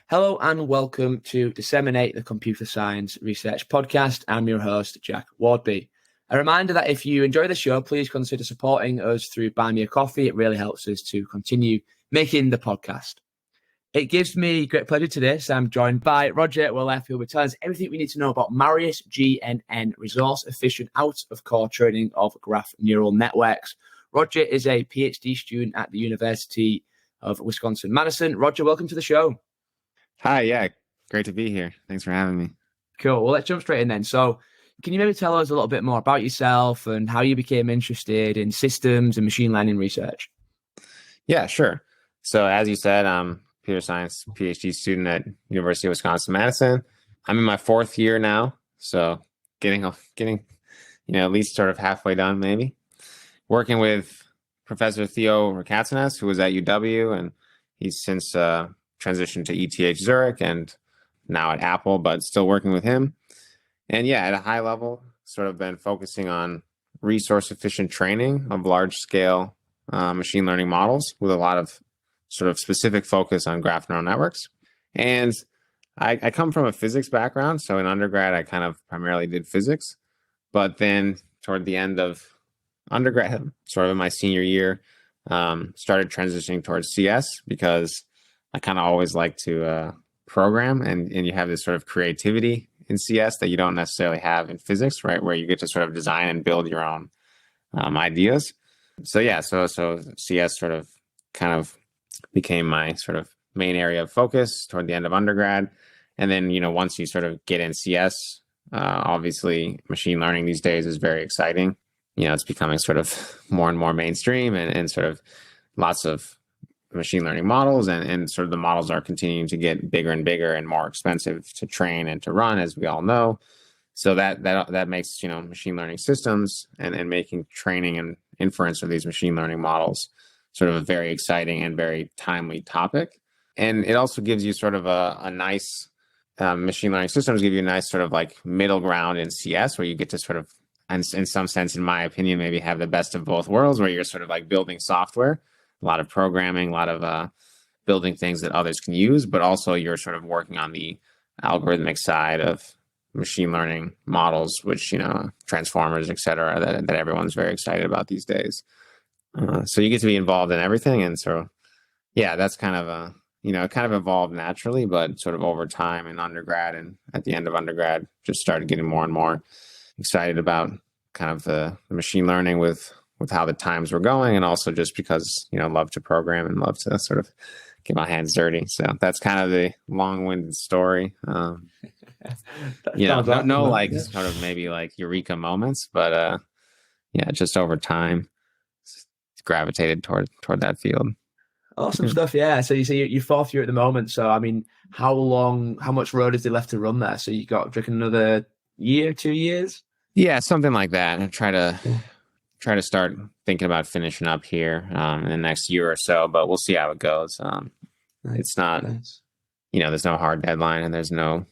Hello and welcome to Disseminate the Computer Science Research Podcast. I'm your host, Jack Wardby. A reminder that if you enjoy the show, please consider supporting us through Buy Me a Coffee. It really helps us to continue making the podcast. It gives me great pleasure today. So I'm joined by Roger Waleffe, who will tell us everything we need to know about MariusGNN, resource-efficient out-of-core training of graph neural networks. Roger is a PhD student at the University of Wisconsin-Madison. Roger, welcome to the show. Hi, yeah, great to be here. Thanks for having me. Cool. Well, let's jump straight in then. So can you maybe tell us a little bit more about yourself and how you became interested in systems and machine learning research? Yeah, sure. So as you said, I'm a computer science PhD student at University of Wisconsin-Madison. I'm in my fourth year now, so getting at least sort of halfway done maybe. Working with Professor Theo Rakatsinas, who was at UW, and he's since transitioned to ETH Zurich and now at Apple, but still working with him. And yeah, at a high level, sort of been focusing on resource efficient training of large scale machine learning models with a lot of sort of specific focus on graph neural networks. And I come from a physics background. So in undergrad, I kind of primarily did physics, but then toward the end of undergrad, sort of in my senior year, started transitioning towards CS because I kind of always like to program, and you have this sort of creativity in CS that you don't necessarily have in physics, right? Where you get to sort of design and build your own ideas. So yeah, so CS sort of kind of became my sort of main area of focus toward the end of undergrad. And then, once you sort of get in CS, obviously machine learning these days is very exciting. It's becoming sort of more and more mainstream and sort of lots of machine learning models, and sort of the models are continuing to get bigger and bigger and more expensive to train and to run, as we all know. So that makes machine learning systems and making training and inference of these machine learning models sort of a very exciting and very timely topic. And it also gives you sort of a nice machine learning systems give you a nice sort of like middle ground in CS, where you get to sort of, and in some sense, in my opinion, maybe have the best of both worlds, where you're sort of like building software, a lot of programming, a lot of building things that others can use, but also you're sort of working on the algorithmic side of machine learning models, which, transformers, et cetera, that everyone's very excited about these days. So you get to be involved in everything. And so, yeah, that's kind of it kind of evolved naturally, but sort of over time in undergrad and at the end of undergrad, just started getting more and more excited about kind of the machine learning with how the times were going, and also just because, love to program and love to sort of get my hands dirty. So that's kind of the long-winded story. No like sort of maybe like eureka moments, but just over time gravitated toward that field. Awesome stuff. Yeah. So you say you're fourth year at the moment. So, I mean, how much road is there left to run there? So you got another year, 2 years? Yeah, something like that. I try to start thinking about finishing up here in the next year or so, but we'll see how it goes. It's not, there's no hard deadline and there's no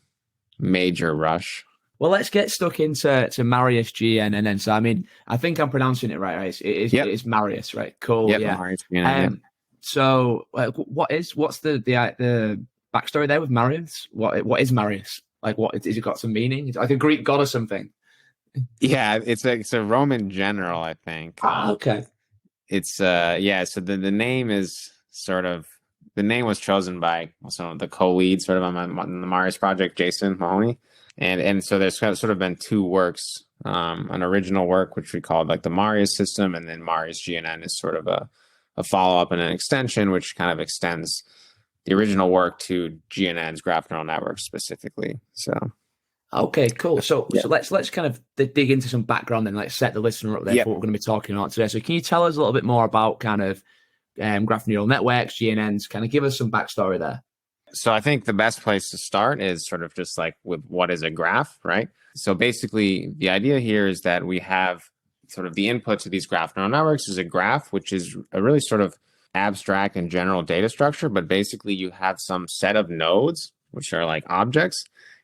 major rush. Well, let's get stuck into MariusGNN. So, I mean, I think I'm pronouncing it right? It's Marius, right? Cool. Yep, yeah. MariusGNN. So, what's the backstory there with Marius? What is Marius? Like, what is it got some meaning? It's like a Greek god or something? Yeah, it's a Roman general, I think. Okay. It's so the name is sort of, the name was chosen by some of the co-leads sort of on the Marius project, Jason Mahoney. And so there's sort of been two works, an original work, which we called like the Marius system, and then MariusGNN is sort of a follow-up and an extension, which kind of extends the original work to GNNs, graph neural networks specifically. So. Okay, cool. So let's kind of dig into some background and like set the listener up there for what we're going to be talking about today. So can you tell us a little bit more about kind of graph neural networks, GNNs, kind of give us some backstory there? So I think the best place to start is sort of just like with what is a graph, right? So basically the idea here is that we have sort of the input to these graph neural networks is a graph, which is a really sort of abstract and general data structure, but basically you have some set of nodes, which are like objects,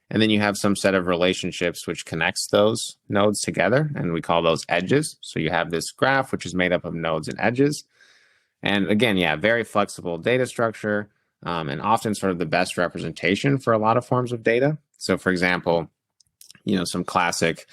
and then you have some set of relationships which connects those nodes together, and we call those edges. So you have this graph, which is made up of nodes and edges. And again, very flexible data structure. and often sort of the best representation for a lot of forms of data. So for example, some classic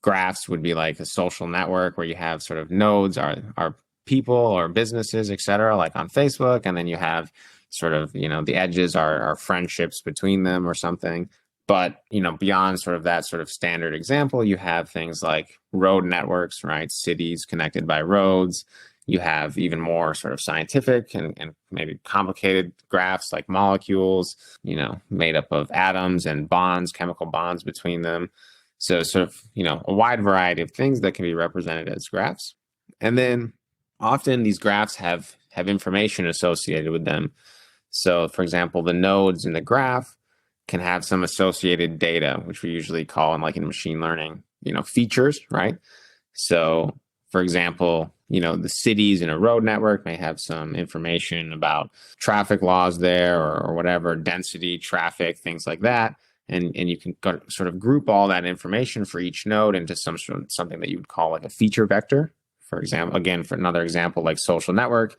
graphs would be like a social network where you have sort of nodes are people or businesses, et cetera, like on Facebook. And then you have sort of, the edges are friendships between them or something. But, beyond sort of that sort of standard example, you have things like road networks, right? Cities connected by roads. You have even more sort of scientific and maybe complicated graphs like molecules, made up of atoms and bonds, chemical bonds between them. So sort of, a wide variety of things that can be represented as graphs. And then often these graphs have information associated with them. So for example, the nodes in the graph can have some associated data, which we usually call in machine learning, features, right? So for example, the cities in a road network may have some information about traffic laws there or whatever, density, traffic, things like that. And you can sort of group all that information for each node into something that you would call like a feature vector. For example, again, for another example, like social network,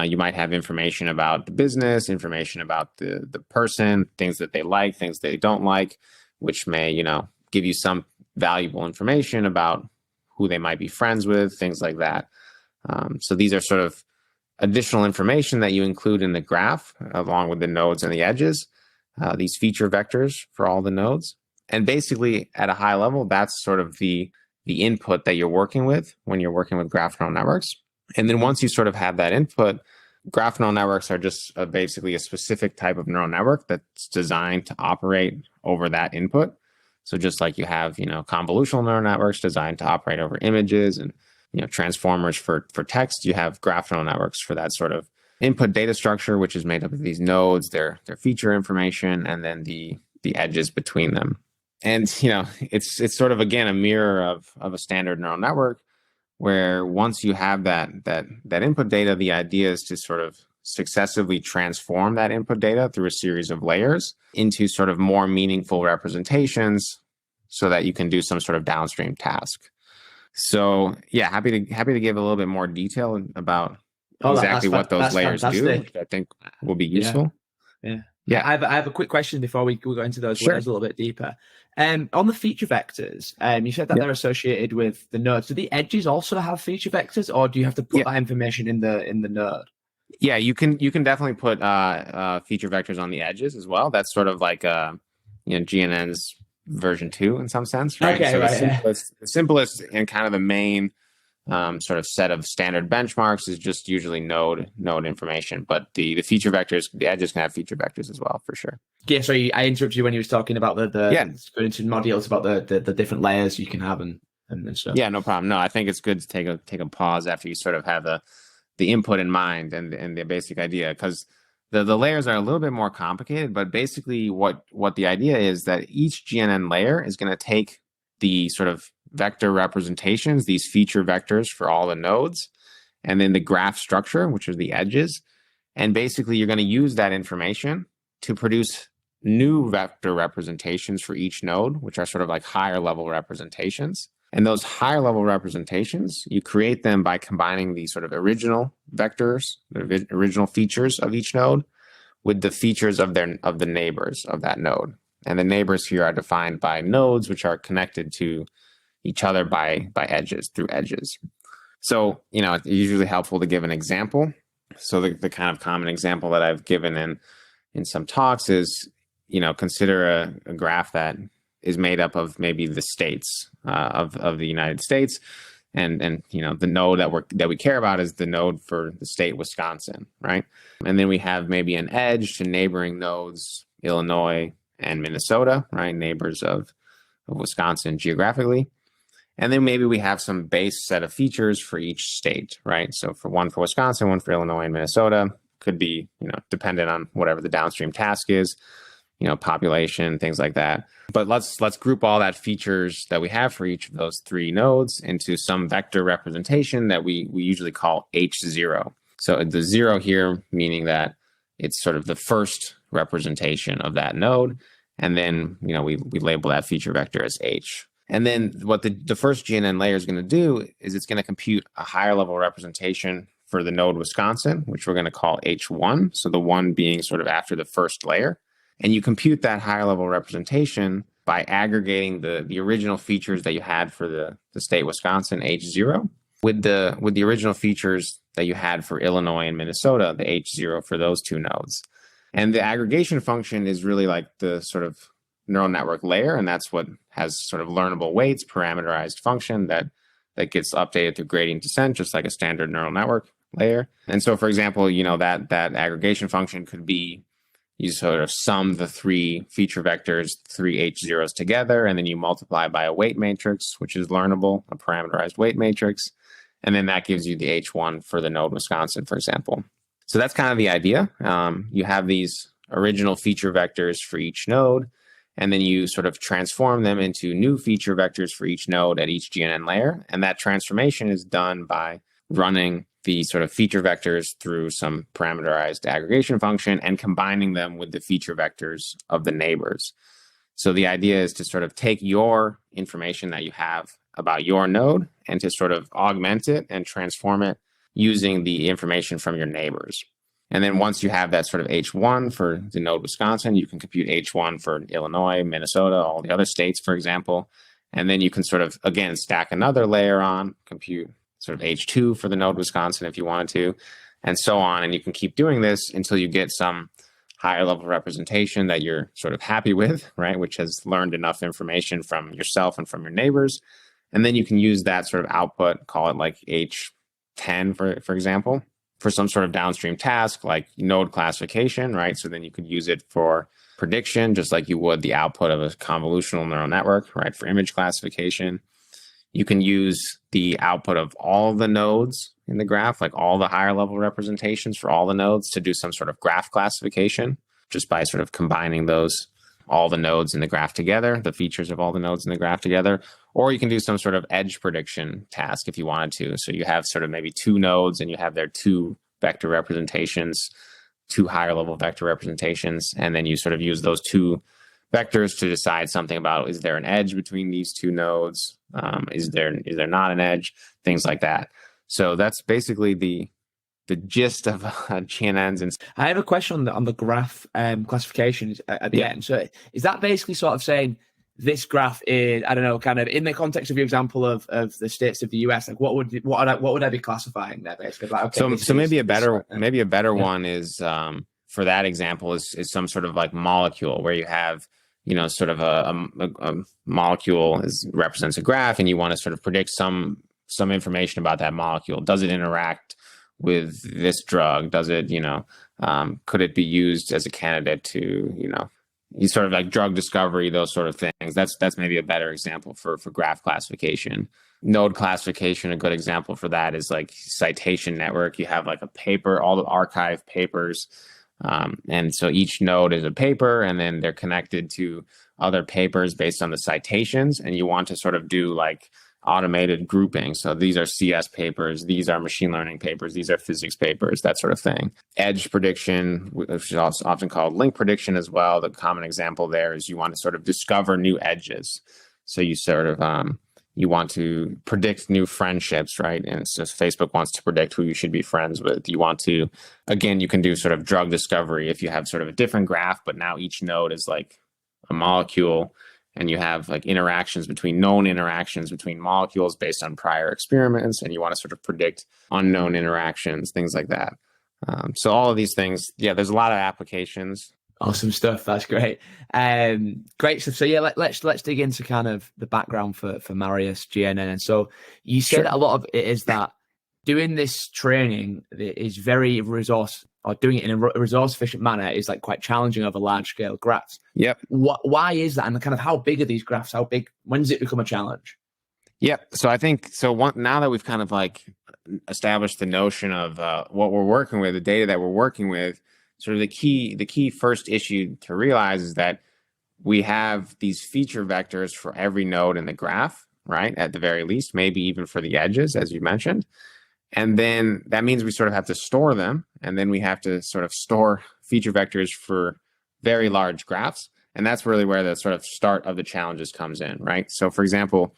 you might have information about the business, information about the person, things that they like, things they don't like, which may, give you some valuable information about who they might be friends with, things like that. So these are sort of additional information that you include in the graph along with the nodes and the edges, these feature vectors for all the nodes. And basically at a high level, that's sort of the input that you're working with when you're working with graph neural networks. And then once you sort of have that input, graph neural networks are just basically a specific type of neural network that's designed to operate over that input. So just like you have, convolutional neural networks designed to operate over images and, transformers for text, you have graph neural networks for that sort of input data structure, which is made up of these nodes, their feature information, and then the edges between them. And, it's sort of, again, a mirror of a standard neural network, where once you have that input data, the idea is to sort of successively transform that input data through a series of layers into sort of more meaningful representations so that you can do some sort of downstream task. So yeah, happy to give a little bit more detail about exactly what those layers do, which I think will be useful. Yeah. I have a quick question before we go into those layers a little bit deeper. On the feature vectors, you said that they're associated with the nodes. Do the edges also have feature vectors, or do you have to put that information in the node? Yeah, you can definitely put feature vectors on the edges as well. That's sort of like GNNs version 2 in some sense, right? Okay, so right. The simplest and kind of the main sort of set of standard benchmarks is just usually node information, but the feature vectors, the edges can have feature vectors as well, for sure. Yeah, so I interrupted you when you was talking about going into modules about the different layers you can have and stuff. Yeah, no problem. No, I think it's good to take a pause after you sort of have the input in mind and the basic idea, because the layers are a little bit more complicated, but basically what the idea is that each GNN layer is going to take the sort of vector representations, these feature vectors for all the nodes, and then the graph structure, which are the edges. And basically you're going to use that information to produce new vector representations for each node, which are sort of like higher level representations. And those higher level representations, you create them by combining the sort of original vectors, the original features of each node, with the features of the neighbors of that node. And the neighbors here are defined by nodes, which are connected to each other by edges, through edges. So, it's usually helpful to give an example. So the kind of common example that I've given in some talks is, consider a graph that is made up of maybe the states of the United States. And the node that we care about is the node for the state Wisconsin, right? And then we have maybe an edge to neighboring nodes, Illinois and Minnesota, right? Neighbors of Wisconsin geographically. And then maybe we have some base set of features for each state, right? So for one for Wisconsin, one for Illinois and Minnesota, could be, dependent on whatever the downstream task is, population, things like that. But let's group all that features that we have for each of those three nodes into some vector representation that we usually call H0. So the 0 here meaning that it's sort of the first representation of that node. And then, we label that feature vector as H. And then what the first GNN layer is going to do is it's going to compute a higher level representation for the node Wisconsin, which we're going to call H1. So the one being sort of after the first layer. And you compute that higher level representation by aggregating the original features that you had for the state Wisconsin, H0, with the original features that you had for Illinois and Minnesota, the H0 for those two nodes. And the aggregation function is really like the sort of neural network layer, and that's what has sort of learnable weights, parameterized function that gets updated through gradient descent, just like a standard neural network layer. And so, for example, you know, that aggregation function could be you sort of sum the three feature vectors, three H0s together, and then you multiply by a weight matrix, which is learnable, a parameterized weight matrix. And then that gives you the H1 for the node Wisconsin, for example. So that's kind of the idea. You have these original feature vectors for each node, and then you sort of transform them into new feature vectors for each node at each GNN layer. And that transformation is done by running the sort of feature vectors through some parameterized aggregation function and combining them with the feature vectors of the neighbors. So the idea is to sort of take your information that you have about your node and to sort of augment it and transform it using the information from your neighbors. And then once you have that sort of H1 for the node Wisconsin, you can compute H1 for Illinois, Minnesota, all the other states, for example. And then you can sort of, again, stack another layer on, compute sort of H2 for the node Wisconsin if you wanted to, and so on. And you can keep doing this until you get some higher level representation that you're sort of happy with, right? Which has learned enough information from yourself and from your neighbors. And then you can use that sort of output, call it like H10, for example, for some sort of downstream task like node classification, right? So then you could use it for prediction, just like you would the output of a convolutional neural network, right? For image classification. You can use the output of all the nodes in the graph, like all the higher level representations for all the nodes, to do some sort of graph classification, just by sort of combining all the nodes in the graph together, the features of all the nodes in the graph together. Or you can do some sort of edge prediction task if you wanted to. So you have sort of maybe two nodes and you have their two vector representations, two higher level vector representations, and then you sort of use those two vectors to decide something about, is there an edge between these two nodes? Is there not an edge? Things like that. So that's basically the gist of GNNs. And I have a question on the graph classification at the end. So is that basically sort of saying this graph is, I don't know, kind of in the context of your example of the states of the US, like what would I be classifying there basically? Like, okay, so maybe a better one is for that example is some sort of like molecule where you have, you know, sort of a molecule represents a graph, and you want to sort of predict some information about that molecule. Does it interact with this drug? Does it, you know, could it be used as a candidate to, you know, you sort of like drug discovery, those sort of things. That's maybe a better example for graph classification. Node classification, a good example for that is like citation network. You have like a paper, all the archive papers. And so each node is a paper, and then they're connected to other papers based on the citations. And you want to sort of do like automated grouping. So these are CS papers, these are machine learning papers, these are physics papers, that sort of thing. Edge prediction, which is also often called link prediction as well. The common example there is you want to sort of discover new edges. So you sort of, you want to predict new friendships, right? And so Facebook wants to predict who you should be friends with. You want to, again, you can do sort of drug discovery if you have sort of a different graph, but now each node is like a molecule, and you have like known interactions between molecules based on prior experiments, and you want to sort of predict unknown interactions, things like that. So all of these things, there's a lot of applications. Awesome stuff. That's great. Great stuff. So yeah, let's dig into kind of the background for MariusGNN. And so you said that a lot of it is that doing this training is very doing it in a resource efficient manner is like quite challenging over large scale graphs. Yep. Why is that? And kind of how big are these graphs? How big? When does it become a challenge? Yep. So I think now that we've kind of like established the notion of what we're working with, the data that we're working with, sort of the key first issue to realize is that we have these feature vectors for every node in the graph, right? At the very least, maybe even for the edges, as you mentioned. And then that means we sort of have to store them. And then we have to sort of store feature vectors for very large graphs. And that's really where the sort of start of the challenges comes in, right? So for example,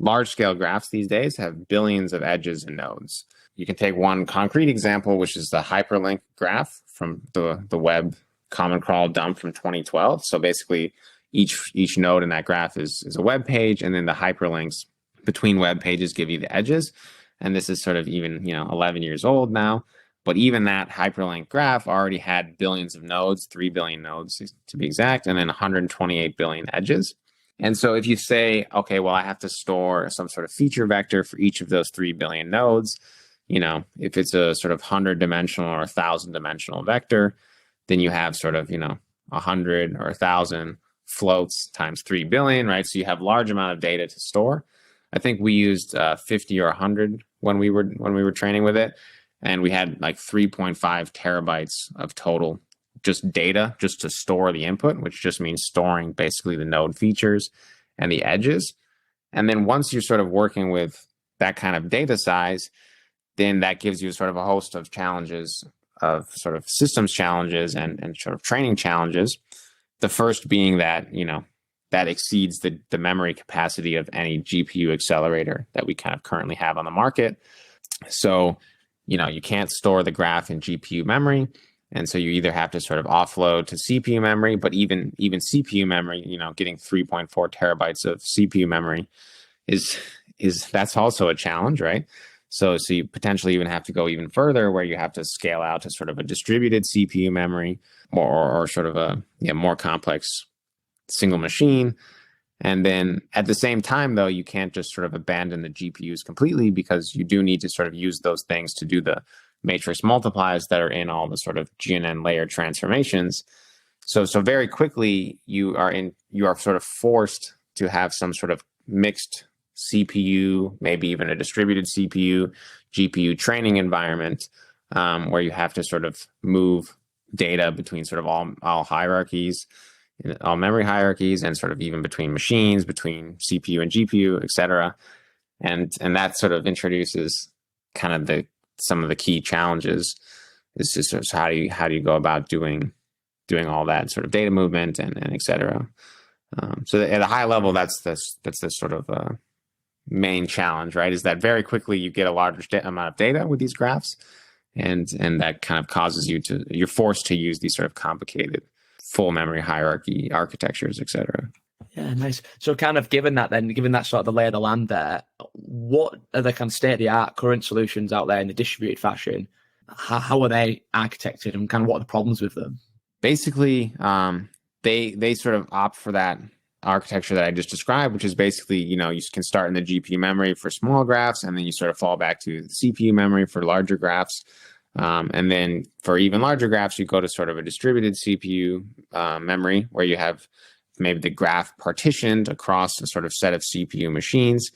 large scale graphs these days have billions of edges and nodes. You can take one concrete example, which is the hyperlink graph from the web Common Crawl dump from 2012. So basically, each node in that graph is a web page, and then the hyperlinks between web pages give you the edges. And this is sort of even 11 years old now. But even that hyperlink graph already had billions of nodes, 3 billion nodes to be exact, and then 128 billion edges. And so if you say, okay, well, I have to store some sort of feature vector for each of those 3 billion nodes, if it's a sort of 100-dimensional or 1,000-dimensional vector, then you have sort of, 100 or 1,000 floats times 3 billion, right? So you have large amount of data to store. I think we used 50 or 100 when we were training with it. And we had like 3.5 terabytes of total just data just to store the input, which just means storing basically the node features and the edges. And then once you're sort of working with that kind of data size, then that gives you sort of a host of challenges, of sort of systems challenges and sort of training challenges. The first being that, that exceeds the memory capacity of any GPU accelerator that we kind of currently have on the market. So you can't store the graph in GPU memory. And so you either have to sort of offload to CPU memory, but even CPU memory, getting 3.4 terabytes of CPU memory is that's also a challenge, right? So you potentially even have to go even further where you have to scale out to sort of a distributed CPU memory or sort of a more complex single machine. And then at the same time, though, you can't just sort of abandon the GPUs completely, because you do need to sort of use those things to do the matrix multiplies that are in all the sort of GNN layer transformations. So very quickly, you are sort of forced to have some sort of mixed CPU, maybe even a distributed CPU, GPU training environment, where you have to sort of move data between sort of all hierarchies, all memory hierarchies, and sort of even between machines, between CPU and GPU, et cetera. And that sort of introduces kind of some of the key challenges. Is just sort of how do you go about doing all that sort of data movement and et cetera. So at a high level, that's the sort of main challenge, right? Is that very quickly you get a larger amount of data with these graphs, and that kind of causes you're forced to use these sort of complicated full memory hierarchy architectures, et cetera. Yeah, nice. So kind of given that sort of the lay of the land there, what are the kind of state-of-the-art current solutions out there in the distributed fashion? How are they architected, and kind of what are the problems with them? Basically, they sort of opt for that architecture that I just described, which is basically, you can start in the GPU memory for small graphs, and then you sort of fall back to the CPU memory for larger graphs. And then for even larger graphs, you go to sort of a distributed CPU memory where you have maybe the graph partitioned across a sort of set of CPU machines.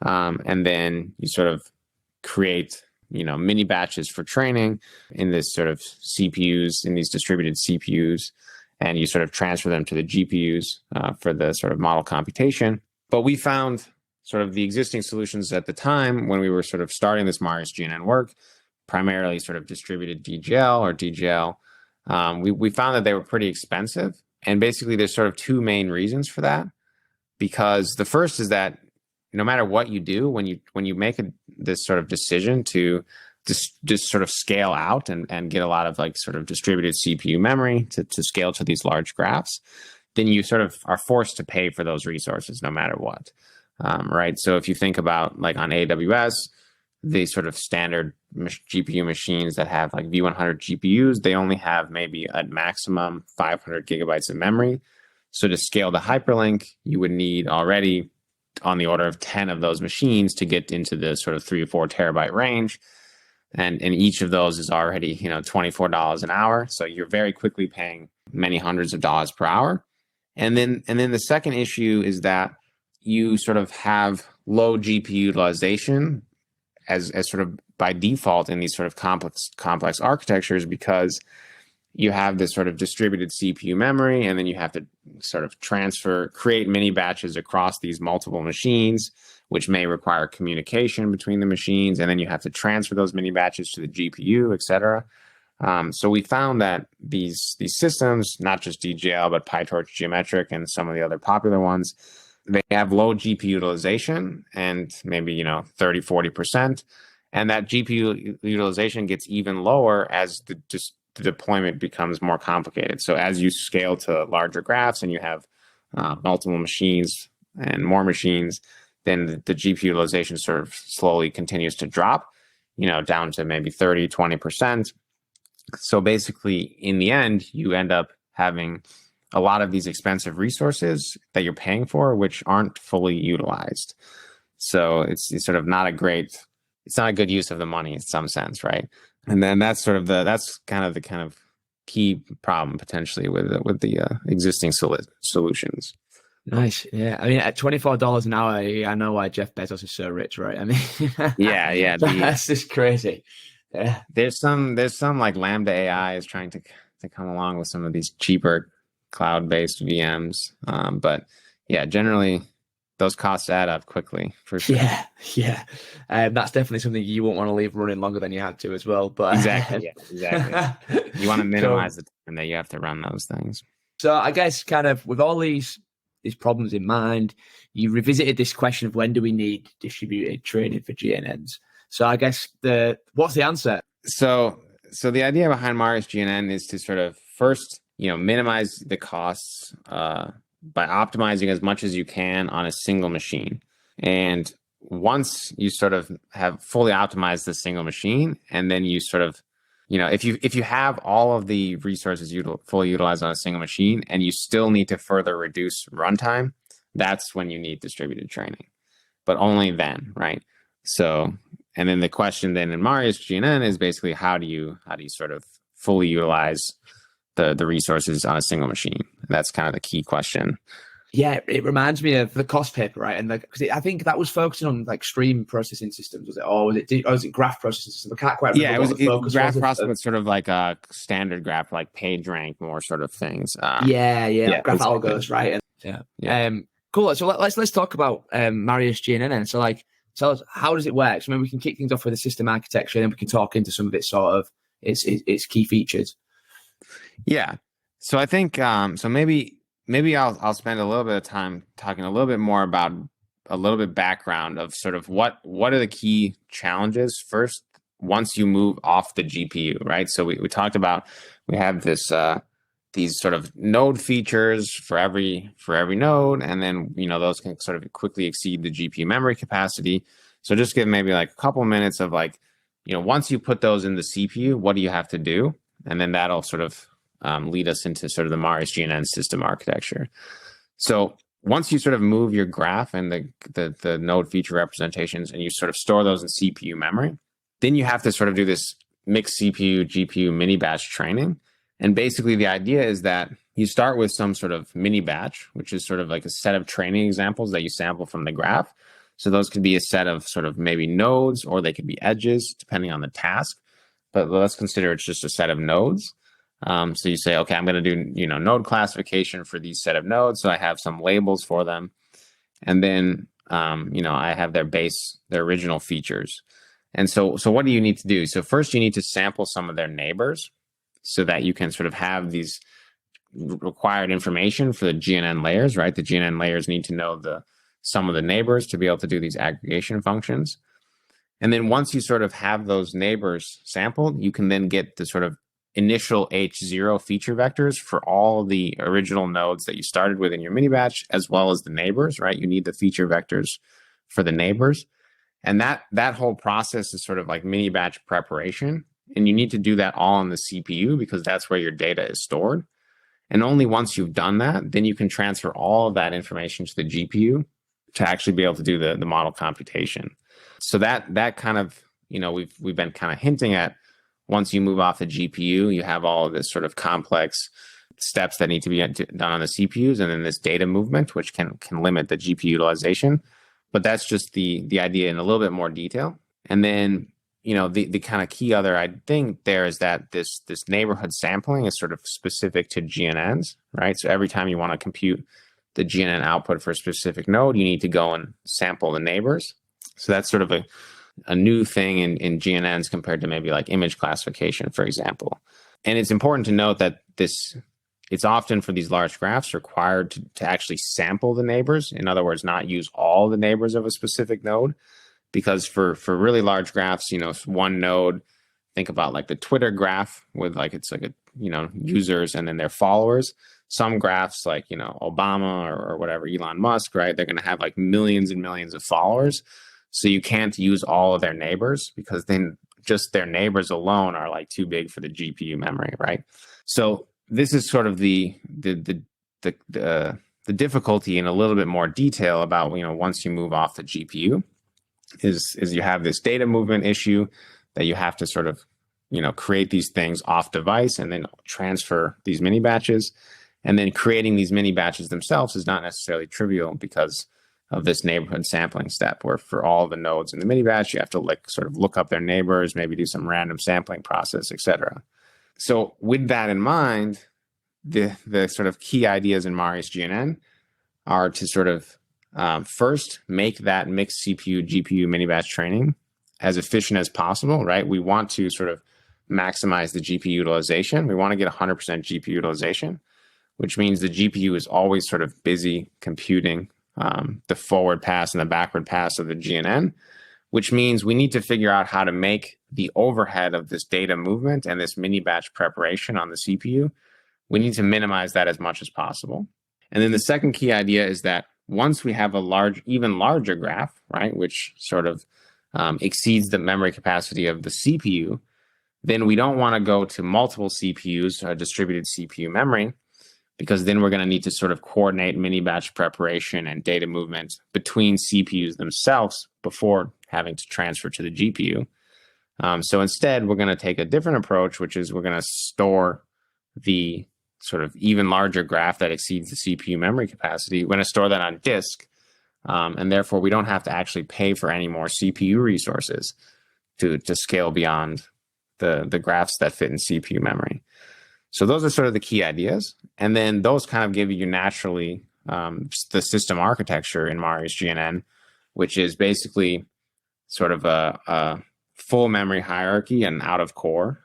And then you sort of create, mini batches for training in this sort of CPUs, in these distributed CPUs, and you sort of transfer them to the GPUs for the sort of model computation. But we found sort of the existing solutions at the time when we were sort of starting this MariusGNN work, primarily sort of distributed DGL or DGL, we found that they were pretty expensive. And basically there's sort of two main reasons for that. Because the first is that no matter what you do, when you make this sort of decision to just sort of scale out and get a lot of like sort of distributed CPU memory to scale to these large graphs, then you sort of are forced to pay for those resources no matter what, right? So if you think about like on AWS, the sort of standard GPU machines that have like V100 GPUs, they only have maybe at maximum 500 gigabytes of memory. So to scale the hyperlink, you would need already on the order of 10 of those machines to get into the sort of 3 or 4 terabyte range. And each of those is already, $24 an hour. So you're very quickly paying many hundreds of dollars per hour. And then the second issue is that you sort of have low GPU utilization as sort of by default in these sort of complex architectures, because you have this sort of distributed CPU memory, and then you have to sort of create mini batches across these multiple machines, which may require communication between the machines, and then you have to transfer those mini batches to the GPU, et cetera. So we found that these systems, not just DGL, but PyTorch Geometric and some of the other popular ones, they have low GPU utilization and maybe, 30, 40%. And that GPU utilization gets even lower as the deployment becomes more complicated. So as you scale to larger graphs and you have multiple machines and more machines, then the GPU utilization sort of slowly continues to drop, down to maybe 30, 20%. So basically, in the end, you end up having a lot of these expensive resources that you're paying for, which aren't fully utilized. So it's sort of not a good use of the money in some sense, right? And then that's kind of the key problem potentially with the existing solutions. Nice. Yeah. I mean, at $24 an hour, I know why Jeff Bezos is so rich, right? I mean, yeah. That's just crazy. Yeah. There's some like Lambda AI is trying to come along with some of these cheaper cloud-based VMs. But yeah, generally those costs add up quickly for sure. Yeah. That's definitely something you won't want to leave running longer than you had to as well. But exactly. You want to minimize the time that you have to run those things. So I guess kind of with all these problems in mind, you revisited this question of when do we need distributed training for GNNs? So I guess what's the answer? So the idea behind MariusGNN is to sort of first, minimize the costs by optimizing as much as you can on a single machine. And once you sort of have fully optimized the single machine, and then you sort of, if you have all of the resources fully utilized on a single machine and you still need to further reduce runtime, that's when you need distributed training, but only then, right? So, and then the question then in MariusGNN is basically how do you sort of fully utilize the resources on a single machine? That's kind of the key question. Yeah, it reminds me of the cost paper, right? And because I think that was focusing on like stream processing systems, was it? Or was it graph processing systems? I can't quite remember. Yeah, it was graph processing, but sort of like a standard graph, like page rank, more sort of things. Yeah, graph algos, right? And, cool. So let's talk about MariusGNN. So tell us, how does it work? So maybe we can kick things off with the system architecture, and then we can talk into some of its sort of its key features. Yeah. So I think so maybe I'll spend a little bit of time talking a little bit more about a little bit background of sort of what are the key challenges first once you move off the GPU, right? So we talked about we have this these sort of node features for every node, and then those can sort of quickly exceed the GPU memory capacity. So just give maybe like a couple minutes of like, once you put those in the CPU, what do you have to do? And then that'll sort of lead us into sort of the MariusGNN system architecture. So once you sort of move your graph and the node feature representations and you sort of store those in CPU memory, then you have to sort of do this mixed CPU, GPU mini batch training. And basically the idea is that you start with some sort of mini batch, which is sort of like a set of training examples that you sample from the graph. So those could be a set of sort of maybe nodes, or they could be edges, depending on the task. But let's consider it's just a set of nodes. So you say, okay, I'm going to do, node classification for these set of nodes. So I have some labels for them. And then, I have their original features. And so what do you need to do? So first you need to sample some of their neighbors so that you can sort of have these required information for the GNN layers, right? The GNN layers need to know some of the neighbors to be able to do these aggregation functions. And then once you sort of have those neighbors sampled, you can then get the sort of initial H0 feature vectors for all the original nodes that you started with in your mini batch, as well as the neighbors, right? You need the feature vectors for the neighbors. And that whole process is sort of like mini batch preparation. And you need to do that all on the CPU because that's where your data is stored. And only once you've done that, then you can transfer all of that information to the GPU to actually be able to do the model computation. So that kind of, we've been kind of hinting at, once you move off the GPU, you have all of this sort of complex steps that need to be done on the CPUs, and then this data movement, which can limit the GPU utilization. But that's just the idea in a little bit more detail. And then, the kind of key other thing there is that this neighborhood sampling is sort of specific to GNNs, right? So every time you want to compute the GNN output for a specific node, you need to go and sample the neighbors. So that's sort of a new thing in GNNs compared to maybe like image classification, for example. And it's important to note that this it's often for these large graphs required to actually sample the neighbors. In other words, not use all the neighbors of a specific node, because for really large graphs, one node, think about like the Twitter graph with like, it's like users and then their followers. Some graphs like, Obama or whatever, Elon Musk, right? They're going to have like millions and millions of followers. So you can't use all of their neighbors, because then just their neighbors alone are like too big for the GPU memory, right? So this is sort of the difficulty in a little bit more detail about, once you move off the GPU, is you have this data movement issue that you have to sort of, create these things off device and then transfer these mini batches. And then creating these mini batches themselves is not necessarily trivial because of this neighborhood sampling step, where for all the nodes in the mini batch, you have to like sort of look up their neighbors, maybe do some random sampling process, etc. So with that in mind, the sort of key ideas in MariusGNN are to sort of first make that mixed CPU GPU mini batch training as efficient as possible, right? We want to sort of maximize the GPU utilization. We want to get 100% GPU utilization, which means the GPU is always sort of busy computing the forward pass and the backward pass of the GNN, which means we need to figure out how to make the overhead of this data movement and this mini batch preparation on the CPU. We need to minimize that as much as possible. And then the second key idea is that once we have a even larger graph, right, which sort of exceeds the memory capacity of the CPU, then we don't want to go to multiple CPUs, or distributed CPU memory, because then we're going to need to sort of coordinate mini batch preparation and data movement between CPUs themselves before having to transfer to the GPU. So instead, we're going to take a different approach, which is we're going to store the sort of even larger graph that exceeds the CPU memory capacity. We're going to store that on disk, and therefore we don't have to actually pay for any more CPU resources to scale beyond the graphs that fit in CPU memory. So those are sort of the key ideas. And then those kind of give you naturally the system architecture in MariusGNN, which is basically sort of a full memory hierarchy and out of core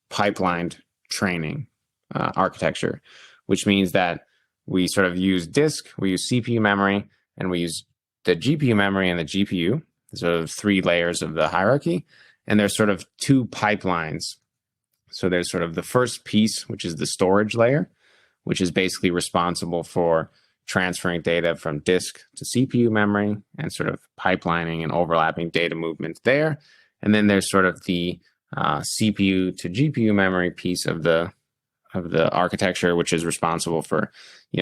pipelined training architecture, which means that we sort of use disk, we use CPU memory, and we use the GPU memory and the GPU, sort of 3 layers of the hierarchy. And there's sort of 2 pipelines. So there's sort of the first piece, which is the storage layer, which is basically responsible for transferring data from disk to CPU memory and sort of pipelining and overlapping data movement there. And then there's sort of the CPU to GPU memory piece of the architecture, which is responsible for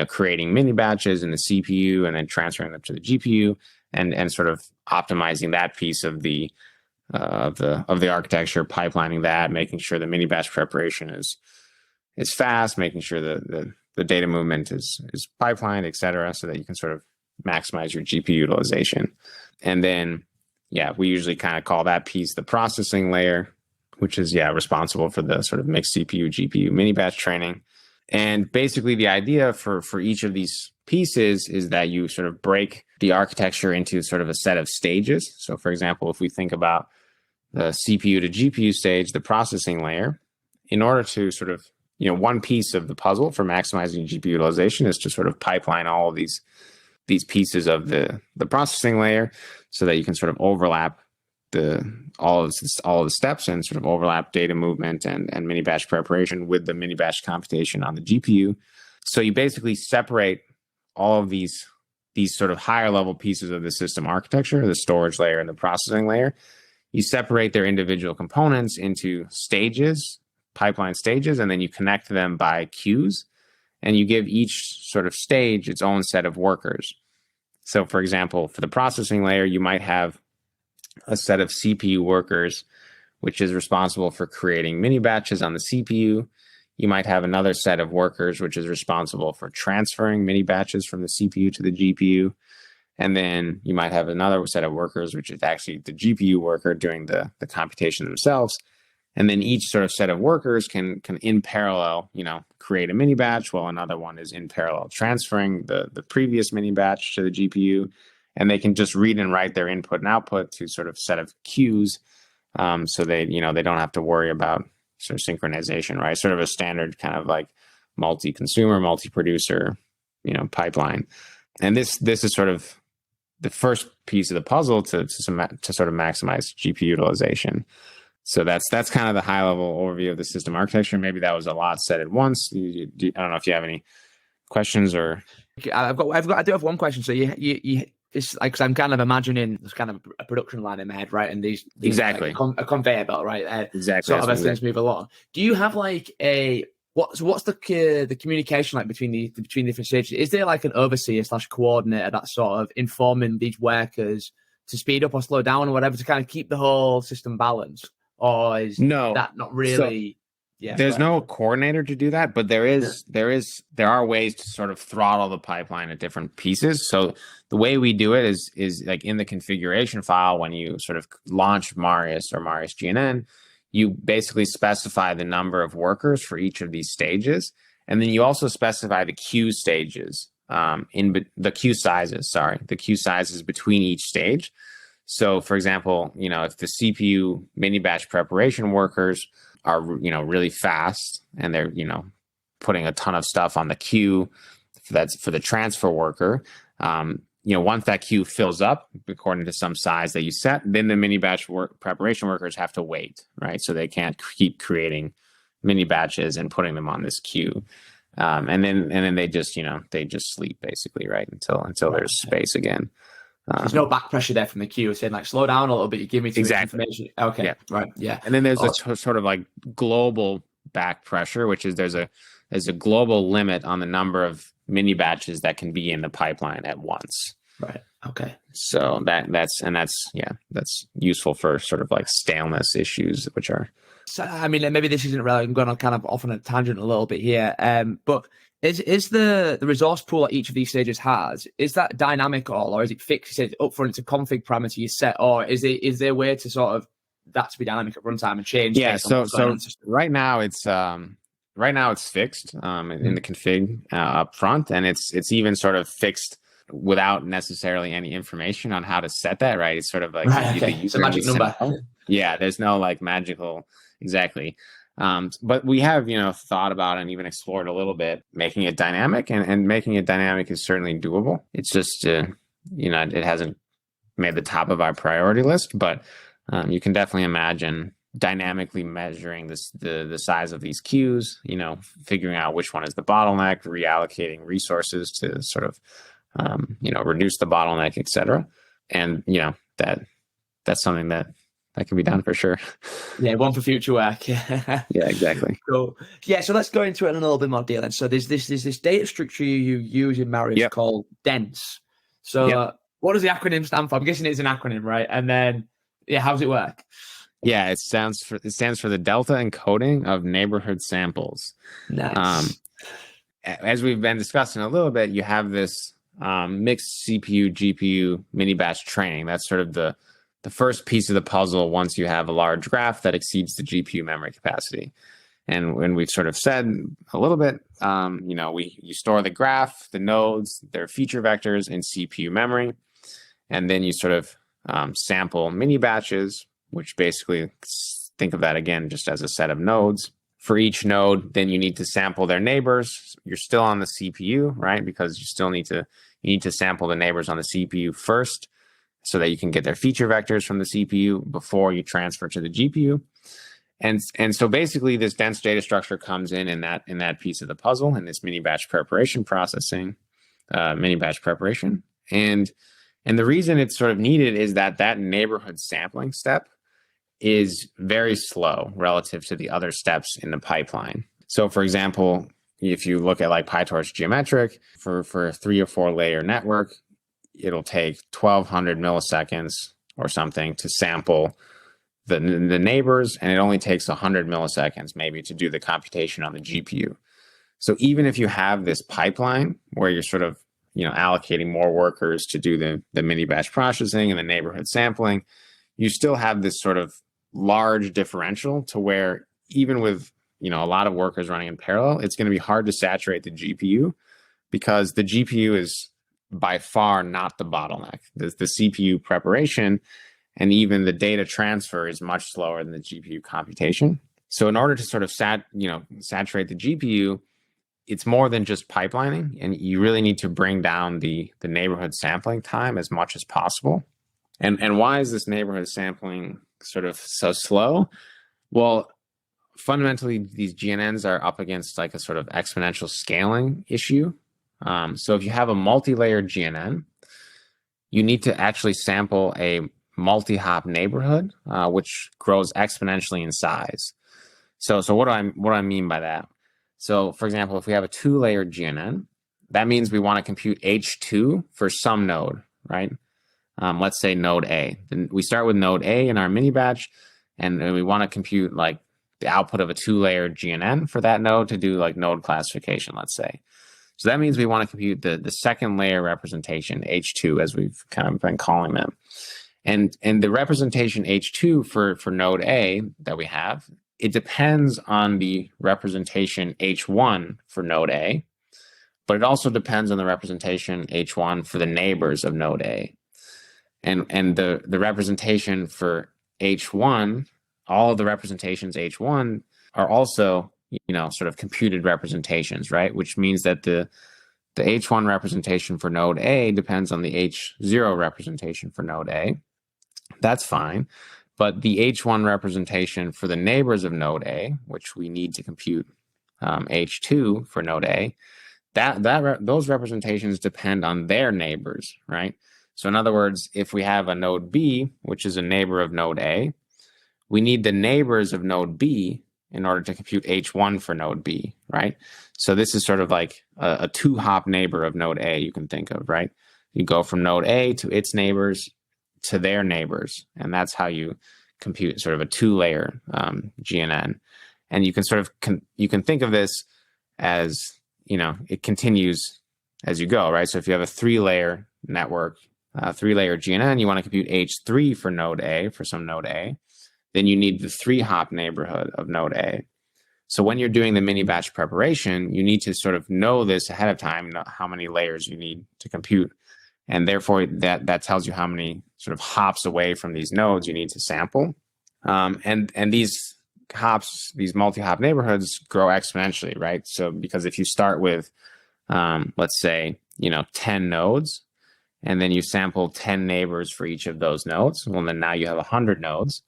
creating mini batches in the CPU and then transferring them to the GPU and sort of optimizing that piece of the architecture, pipelining that, making sure the mini batch preparation is fast, making sure the data movement is pipelined, et cetera, so that you can sort of maximize your GPU utilization. And then, we usually kind of call that piece the processing layer, which is, responsible for the sort of mixed CPU, GPU mini batch training. And basically the idea for each of these pieces is that you sort of break the architecture into sort of a set of stages. So for example, if we think about the CPU to GPU stage, the processing layer, in order to sort of, one piece of the puzzle for maximizing GPU utilization is to sort of pipeline all of these pieces of the processing layer so that you can sort of overlap all of the steps and sort of overlap data movement and mini batch preparation with the mini batch computation on the GPU. So you basically separate all of these sort of higher level pieces of the system architecture, the storage layer and the processing layer. You separate their individual components into stages, pipeline stages, and then you connect them by queues. And you give each sort of stage its own set of workers. So for example, for the processing layer, you might have a set of CPU workers, which is responsible for creating mini batches on the CPU. You might have another set of workers, which is responsible for transferring mini batches from the CPU to the GPU. And then you might have another set of workers, which is actually the GPU worker doing the computation themselves. And then each sort of set of workers can in parallel, create a mini batch, while another one is in parallel transferring the previous mini batch to the GPU. And they can just read and write their input and output to sort of set of queues. So they don't have to worry about sort of synchronization, right? Sort of a standard kind of like multi-consumer, multi-producer, pipeline. And this is sort of the first piece of the puzzle to sort of maximize GPU utilization. So that's kind of the high level overview of the system architecture. Maybe that was a lot said at once. I don't know if you have any questions or. I do have one question. So you it's like, cause I'm kind of imagining there's kind of a production line in my head, right? And these Exactly like a conveyor belt, right? Exactly. Sort of as things move along. Do you have like what's the communication like between the different stages? Is there like an overseer / coordinator that's sort of informing these workers to speed up or slow down or whatever to kind of keep the whole system balanced? Or is that not really? There's no coordinator to do that, but there are ways to sort of throttle the pipeline at different pieces. So the way we do it is like in the configuration file, when you sort of launch Marius or MariusGNN, you basically specify the number of workers for each of these stages. And then you also specify the queue stages, the queue sizes between each stage. So for example, if the CPU mini batch preparation workers are, really fast and they're, putting a ton of stuff on the queue, that's for the transfer worker. Once that queue fills up according to some size that you set, then the mini batch preparation workers have to wait, right? So they can't keep creating mini batches and putting them on this queue. And then they just, they just sleep basically, right? Until there's space again. There's no back pressure there from the queue saying like slow down a little bit. You give me too much information. Okay, yeah. Right, yeah. And then there's a sort of like global back pressure, which is there's a global limit on the number of mini batches that can be in the pipeline at once. Right. Okay. So that's useful for sort of like staleness issues, which are. So I mean, maybe this isn't relevant. I'm going to kind of off on a tangent a little bit here. But is the resource pool that each of these stages has, is that dynamic or is it fixed? Is it up front? It's a config parameter you set, or is there a way to sort of that to be dynamic at runtime and change? Yeah. So right now it's fixed in the config up front, and it's even sort of fixed without necessarily any information on how to set that. Right. It's sort of like it's a magic number. Yeah. There's no like magical exactly. But we have, thought about and even explored a little bit making it dynamic, and making it dynamic is certainly doable. It's just, it hasn't made the top of our priority list, but you can definitely imagine dynamically measuring the size of these queues, figuring out which one is the bottleneck, reallocating resources to sort of, reduce the bottleneck, et cetera. And, that's something that can be done for sure. Yeah, one for future work. Yeah, exactly. Cool. Yeah, so let's go into it in a little bit more detail then. So there's this data structure you use in Marius called dense. So what does the acronym stand for? I'm guessing it's an acronym, right? And then, how does it work? Yeah, it stands for the delta encoding of neighborhood samples. Nice. As we've been discussing a little bit, you have this mixed CPU GPU mini batch training. That's sort of the first piece of the puzzle once you have a large graph that exceeds the GPU memory capacity. And when we've sort of said a little bit, you store the graph, the nodes, their feature vectors in CPU memory, and then you sort of sample mini batches, which basically think of that again just as a set of nodes. For each node, then you need to sample their neighbors. You're still on the CPU, right? Because you need to sample the neighbors on the CPU first, so that you can get their feature vectors from the CPU before you transfer to the GPU. And so basically this dense data structure comes in that piece of the puzzle, in this mini batch preparation processing, mini batch preparation. And the reason it's sort of needed is that neighborhood sampling step is very slow relative to the other steps in the pipeline. So for example, if you look at like PyTorch geometric for a 3 or 4 layer network, it'll take 1200 milliseconds or something to sample the neighbors, and it only takes 100 milliseconds maybe to do the computation on the GPU. So even if you have this pipeline where you're sort of allocating more workers to do the mini batch processing and the neighborhood sampling, you still have this sort of large differential to where even with a lot of workers running in parallel, it's going to be hard to saturate the GPU, because the GPU is by far not the bottleneck. The CPU preparation and even the data transfer is much slower than the GPU computation. So in order to sort of saturate the GPU, it's more than just pipelining, and you really need to bring down the neighborhood sampling time as much as possible. And why is this neighborhood sampling sort of so slow? Well, fundamentally, these GNNs are up against like a sort of exponential scaling issue. So if you have a multi-layered GNN, you need to actually sample a multi-hop neighborhood, which grows exponentially in size. So what do I mean by that? So for example, if we have a 2-layered GNN, that means we want to compute H2 for some node, right? Let's say node A. Then we start with node A in our mini batch, and we want to compute like the output of a 2-layered GNN for that node to do like node classification, let's say. So that means we want to compute the second layer representation, H2, as we've kind of been calling them. And the representation H2 for node A that we have, it depends on the representation H1 for node A, but it also depends on the representation H1 for the neighbors of node A. And the representation for H1, all of the representations H1 are also, sort of computed representations, right? Which means that the H1 representation for node A depends on the H0 representation for node A. That's fine. But the H1 representation for the neighbors of node A, which we need to compute H2 for node A, those representations depend on their neighbors, right? So in other words, if we have a node B, which is a neighbor of node A, we need the neighbors of node B in order to compute H1 for node B, right? So this is sort of like a 2-hop neighbor of node A you can think of, right? You go from node A to its neighbors to their neighbors, and that's how you compute sort of a 2-layer GNN. And you can sort of you can think of this as, it continues as you go, right? So if you have a 3-layer network, 3-layer GNN, you want to compute H3 for node A, for some node A, then you need the 3-hop neighborhood of node A. So when you're doing the mini batch preparation, you need to sort of know this ahead of time, know how many layers you need to compute. And therefore, that tells you how many sort of hops away from these nodes you need to sample. And these hops, these multi-hop neighborhoods grow exponentially, right? So because if you start with, let's say, 10 nodes, and then you sample 10 neighbors for each of those nodes, well, then now you have 100 nodes.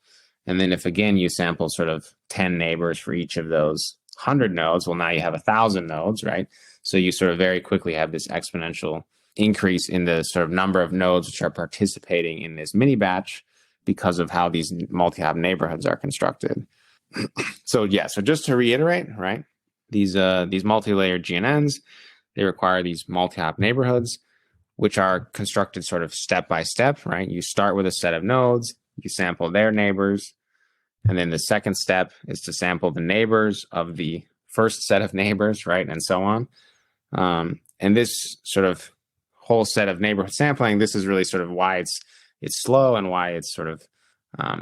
And then if, again, you sample sort of 10 neighbors for each of those 100 nodes, well, now you have 1,000 nodes, right? So you sort of very quickly have this exponential increase in the sort of number of nodes which are participating in this mini batch because of how these multi-hop neighborhoods are constructed. So just to reiterate, right? These multi-layered GNNs, they require these multi-hop neighborhoods, which are constructed sort of step by step, right? You start with a set of nodes, you sample their neighbors, and then the second step is to sample the neighbors of the first set of neighbors, right? And so on. And this sort of whole set of neighborhood sampling, this is really sort of why it's slow and why it's sort of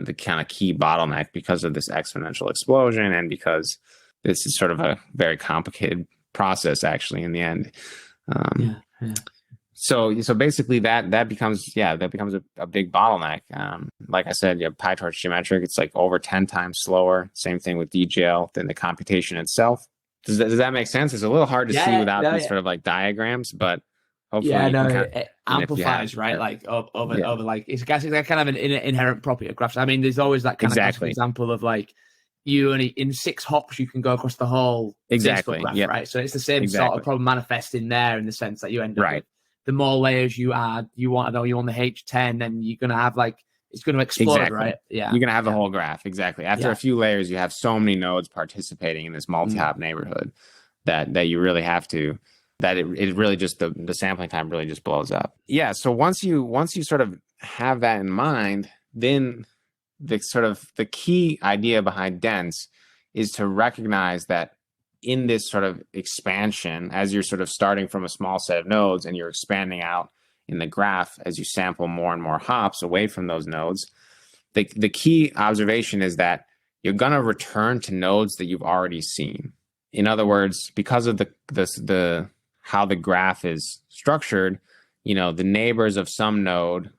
the kind of key bottleneck because of this exponential explosion and because this is sort of a very complicated process actually in the end. So basically that becomes a big bottleneck. Like I said, PyTorch geometric, it's like over 10 times slower. Same thing with DGL than the computation itself. Does that make sense? It's a little hard to see without these sort of like diagrams, but hopefully it amplifies, right? Like over like it's that kind of an inherent property of graphs. I mean, there's always that kind of example of like you only in 6 hops you can go across the whole graph, right? So it's the same sort of problem manifesting there in the sense that you end up with the more layers you add, you want the H10, then you're gonna have like it's going to explode, right? Yeah, you're gonna have the whole graph exactly. After a few layers, you have so many nodes participating in this multi-hop neighborhood that you really have to. That it really just the sampling time really just blows up. Yeah. So once you sort of have that in mind, then the key idea behind dense is to recognize that in this sort of expansion, as you're sort of starting from a small set of nodes and you're expanding out in the graph as you sample more and more hops away from those nodes, the key observation is that you're going to return to nodes that you've already seen. In other words, because of the how the graph is structured, the neighbors of some node,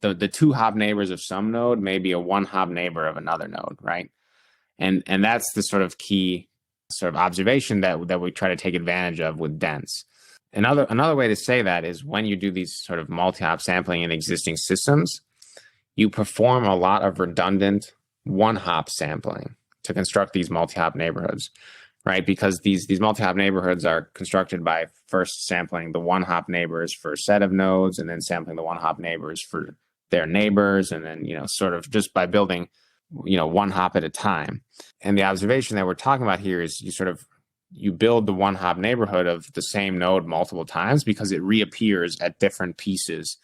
the 2-hop neighbors of some node may be a 1-hop neighbor of another node, right? And that's the sort of key sort of observation that we try to take advantage of with dense. Another way to say that is when you do these sort of multi-hop sampling in existing systems, you perform a lot of redundant one-hop sampling to construct these multi-hop neighborhoods, right? Because these multi-hop neighborhoods are constructed by first sampling the one-hop neighbors for a set of nodes, and then sampling the one-hop neighbors for their neighbors, and then, sort of just by building, one hop at a time. And the observation that we're talking about here is you build the one hop neighborhood of the same node multiple times because it reappears at different pieces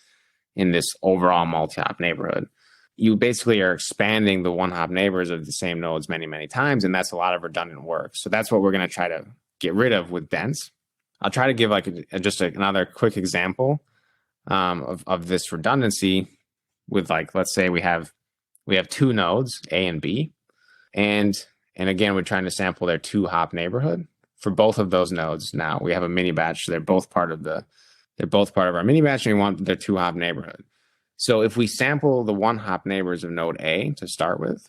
in this overall multi-hop neighborhood. You basically are expanding the one hop neighbors of the same nodes many, many times, and that's a lot of redundant work. So that's what we're going to try to get rid of with dense. I'll try to give another quick example of this redundancy with, let's say we have two nodes, A and B, and again, we're trying to sample their two hop neighborhood. For both of those nodes, now we have a mini batch. So they're both part of our mini batch, and we want their two hop neighborhood. So if we sample the one hop neighbors of node A to start with,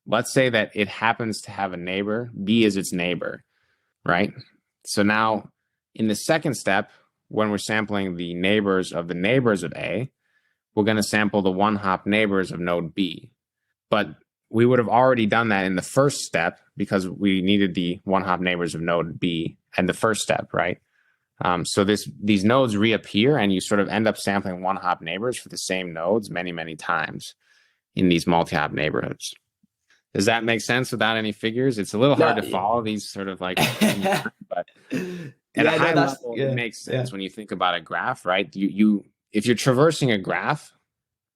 let's say that it happens to have a neighbor, B is its neighbor, right? So now in the second step, when we're sampling the neighbors of A, we're going to sample the one hop neighbors of node B. But we would have already done that in the first step because we needed the one hop neighbors of node B in the first step, right? So these nodes reappear, and you sort of end up sampling one hop neighbors for the same nodes many, many times in these multi-hop neighborhoods. Does that make sense without any figures? It's a little hard to follow these sort of but at a high level, it makes sense when you think about a graph, right? If you're traversing a graph,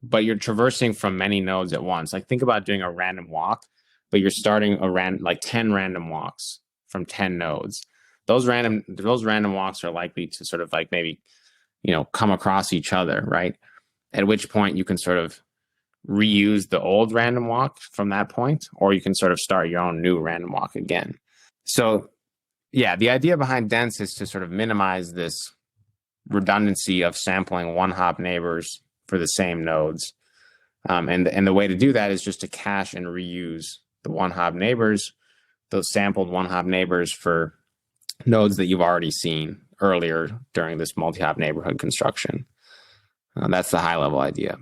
but you're traversing from many nodes at once, think about doing a random walk, but you're starting 10 random walks from 10 nodes. Those random walks are likely to sort of maybe, come across each other, right? At which point you can sort of reuse the old random walk from that point, or you can sort of start your own new random walk again. So yeah, the idea behind dense is to sort of minimize this redundancy of sampling one hop neighbors for the same nodes. And the way to do that is just to cache and reuse the one hop neighbors, those sampled one hop neighbors for nodes that you've already seen earlier during this multi-hop neighborhood construction. That's the high level idea.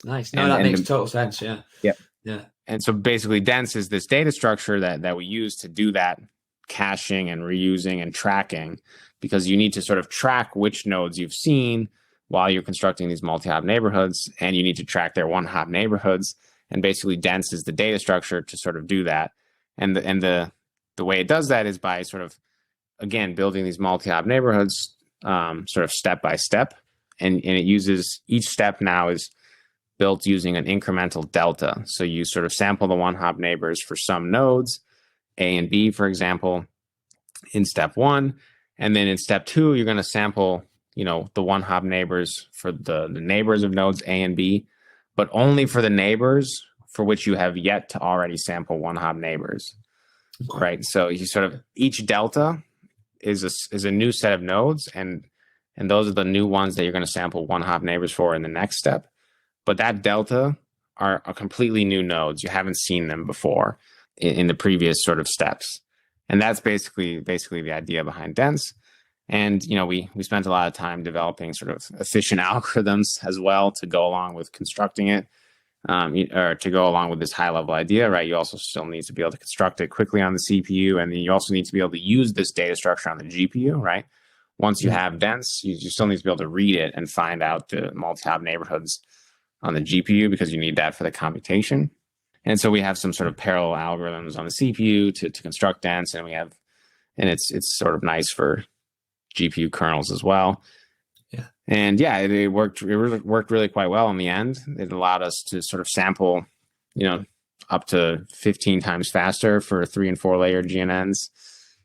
Nice. No, that makes total sense. Yeah. Yeah. Yeah. And so basically dense is this data structure that we use to do that caching and reusing and tracking, because you need to sort of track which nodes you've seen while you're constructing these multi-hop neighborhoods, and you need to track their one hop neighborhoods. And basically dense is the data structure to sort of do that. And the way it does that is by sort of, again, building these multi-hop neighborhoods sort of step by step. And it uses, each step now is built using an incremental delta. So you sort of sample the one hop neighbors for some nodes, A and B, for example, in step one. And then in step two, you're going to sample, the one hop neighbors for the neighbors of nodes A and B, but only for the neighbors for which you have yet to already sample one hop neighbors, right? So you sort of, each delta is a new set of nodes, and those are the new ones that you're going to sample one hop neighbors for in the next step. But that delta are completely new nodes. You haven't seen them before in the previous sort of steps. And that's basically the idea behind dense. And, we spent a lot of time developing sort of efficient algorithms as well to go along with constructing it, or to go along with this high level idea, right? You also still need to be able to construct it quickly on the CPU. And then you also need to be able to use this data structure on the GPU, right? Once you have dense, you still need to be able to read it and find out the multi-hop neighborhoods on the GPU, because you need that for the computation. And so we have some sort of parallel algorithms on the CPU to construct dense, and it's sort of nice for GPU kernels as well. Yeah. And yeah, it worked really quite well in the end. It allowed us to sort of sample, up to 15 times faster for 3 and 4 layer GNNs.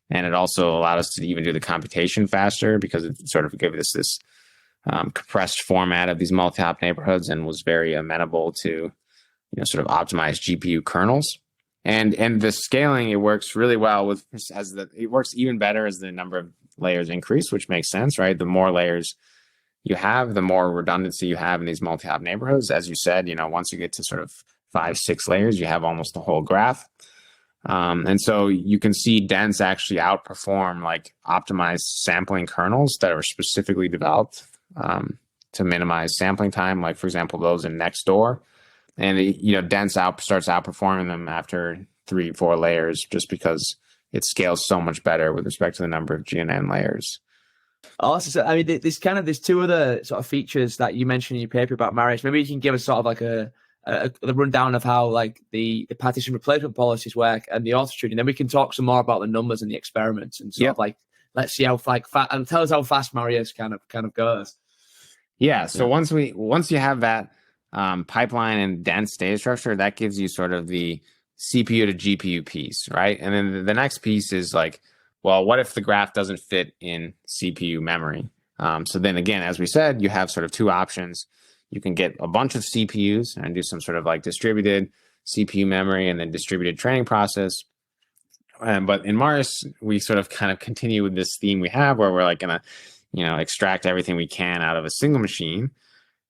And it also allowed us to even do the computation faster, because it sort of gave us this compressed format of these multi-hop neighborhoods, and was very amenable to, sort of optimized GPU kernels. And the scaling, it works really well it works even better as the number of layers increase, which makes sense, right? The more layers you have, the more redundancy you have in these multi-hop neighborhoods. As you said, once you get to sort of 5, 6 layers, you have almost the whole graph. And so you can see dense actually outperform like optimized sampling kernels that are specifically developed to minimize sampling time, like for example, those in Nextdoor. And dense starts outperforming them after 3-4 layers, just it scales so much better with respect to the number of GNN layers. Awesome. So, I mean, there's two other sort of features that you mentioned in your paper about Marius. Maybe you can give us sort of like a rundown of how like the partition replacement policies work and the auto tuning. Then we can talk some more about the numbers and the experiments and sort of like, let's see how and tell us how fast Marius kind of goes. Yeah. So once you have that pipeline and dense data structure, that gives you sort of the CPU to GPU piece, right? And then the next piece is like, well, what if the graph doesn't fit in CPU memory? So then again, as we said, you have sort of two options. You can get a bunch of CPUs and do some sort of like distributed CPU memory and then distributed training process. But in Marius, we sort of kind of continue with this theme we have where we're like going to, extract everything we can out of a single machine.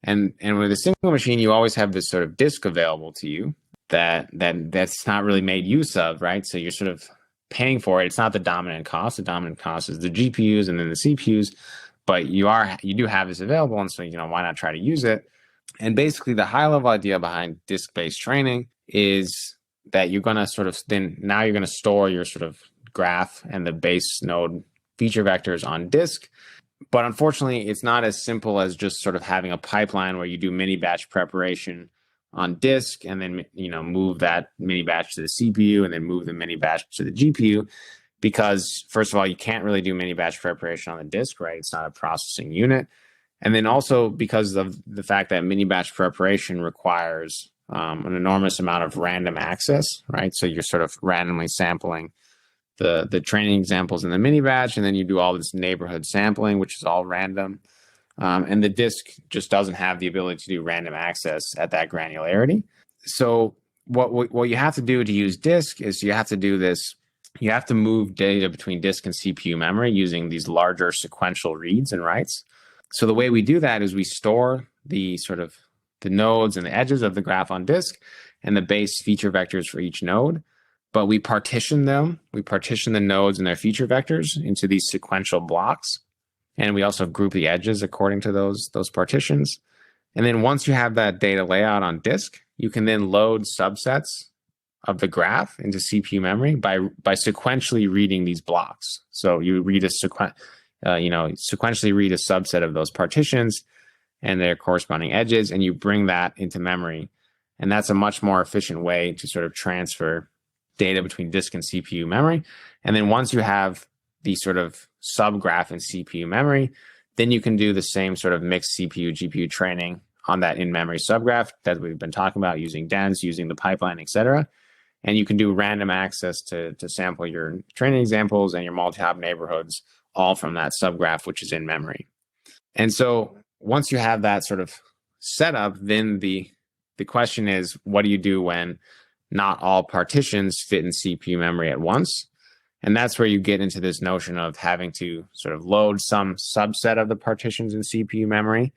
And with a single machine, you always have this sort of disk available to you that's not really made use of, right? So you're sort of paying for it. It's not the dominant cost. The dominant cost is the GPUs and then the CPUs, but you do have this available, and so why not try to use it? And basically, the high level idea behind disk-based training is that you're going to sort of now you're going to store your sort of graph and the base node feature vectors on disk. But unfortunately, it's not as simple as just sort of having a pipeline where you do mini batch preparation on disk and then move that mini batch to the CPU and then move the mini batch to the GPU, because first of all, you can't really do mini batch preparation on the disk, right? It's not a processing unit. And then also because of the fact that mini batch preparation requires an enormous amount of random access, right? So you're sort of randomly sampling the training examples in the mini batch, and then you do all this neighborhood sampling, which is all random. And the disk just doesn't have the ability to do random access at that granularity. So what you have to do to use disk is you have to do this. You have to move data between disk and CPU memory using these larger sequential reads and writes. So the way we do that is we store the sort of the nodes and the edges of the graph on disk and the base feature vectors for each node. But we partition them. We partition the nodes and their feature vectors into these sequential blocks. And we also group the edges according to those partitions. And then once you have that data layout on disk, you can then load subsets of the graph into CPU memory by sequentially reading these blocks. So you read sequentially read a subset of those partitions and their corresponding edges, and you bring that into memory. And that's a much more efficient way to sort of transfer data between disk and CPU memory. And then once you have the sort of subgraph in CPU memory, then you can do the same sort of mixed CPU GPU training on that in-memory subgraph that we've been talking about, using dense, using the pipeline, etc. And you can do random access to sample your training examples and your multi-hop neighborhoods all from that subgraph, which is in memory. And so once you have that sort of setup, then the question is, what do you do when not all partitions fit in CPU memory at once? And that's where you get into this notion of having to sort of load some subset of the partitions in CPU memory,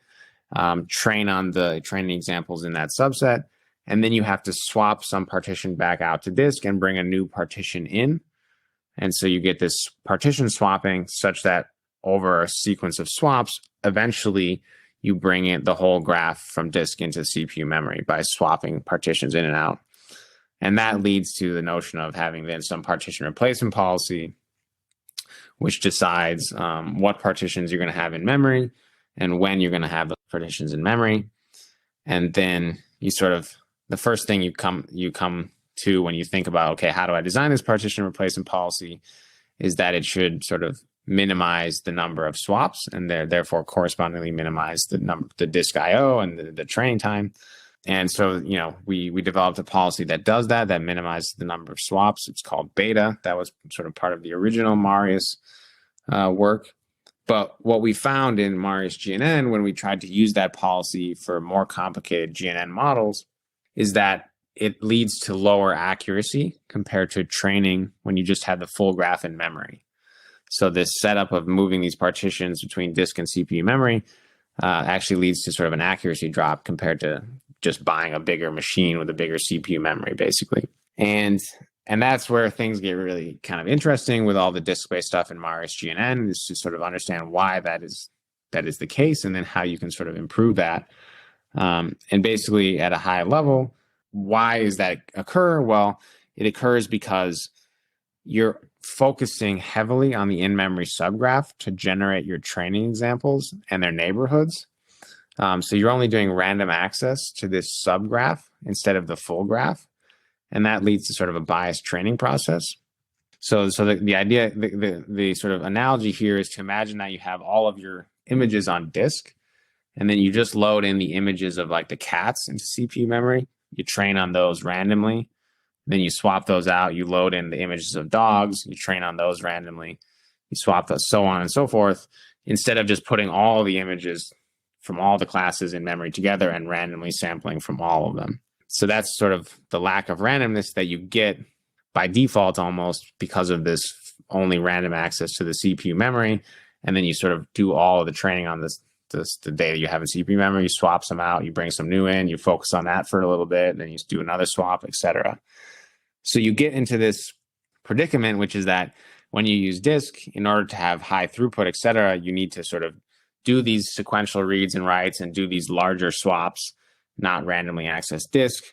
train on the training examples in that subset, and then you have to swap some partition back out to disk and bring a new partition in. And so you get this partition swapping such that over a sequence of swaps, eventually you bring in the whole graph from disk into CPU memory by swapping partitions in and out. And that leads to the notion of having then some partition replacement policy, which decides what partitions you're going to have in memory and when you're going to have those partitions in memory. And then you sort of, the first thing you come to when you think about, okay, how do I design this partition replacement policy, is that it should sort of minimize the number of swaps and therefore correspondingly minimize the disk IO and the training time. And so, we developed a policy that does that minimizes the number of swaps. It's called beta. That was sort of part of the original Marius work. But what we found in MariusGNN when we tried to use that policy for more complicated GNN models is that it leads to lower accuracy compared to training when you just have the full graph in memory. So this setup of moving these partitions between disk and CPU memory actually leads to sort of an accuracy drop compared to just buying a bigger machine with a bigger CPU memory, basically. And And that's where things get really kind of interesting with all the disk-based stuff in MariusGNN, is to sort of understand why that is the case, and then how you can sort of improve that. And basically, at a high level, why does that occur? Well, it occurs because you're focusing heavily on the in-memory subgraph to generate your training examples and their neighborhoods. So you're only doing random access to this subgraph instead of the full graph. And that leads to sort of a biased training process. So the idea, the sort of analogy here is to imagine that you have all of your images on disk, and then you just load in the images of like the cats into CPU memory. You train on those randomly. Then you swap those out. You load in the images of dogs. You train on those randomly. You swap those, so on and so forth, instead of just putting all the images from all the classes in memory together and randomly sampling from all of them. So that's sort of the lack of randomness that you get by default almost because of this only random access to the CPU memory. And then you sort of do all of the training on the data you have in CPU memory. You swap some out, you bring some new in, you focus on that for a little bit, then you do another swap, etc. So you get into this predicament, which is that when you use disk, in order to have high throughput, etc., you need to sort of do these sequential reads and writes and do these larger swaps, not randomly access disk.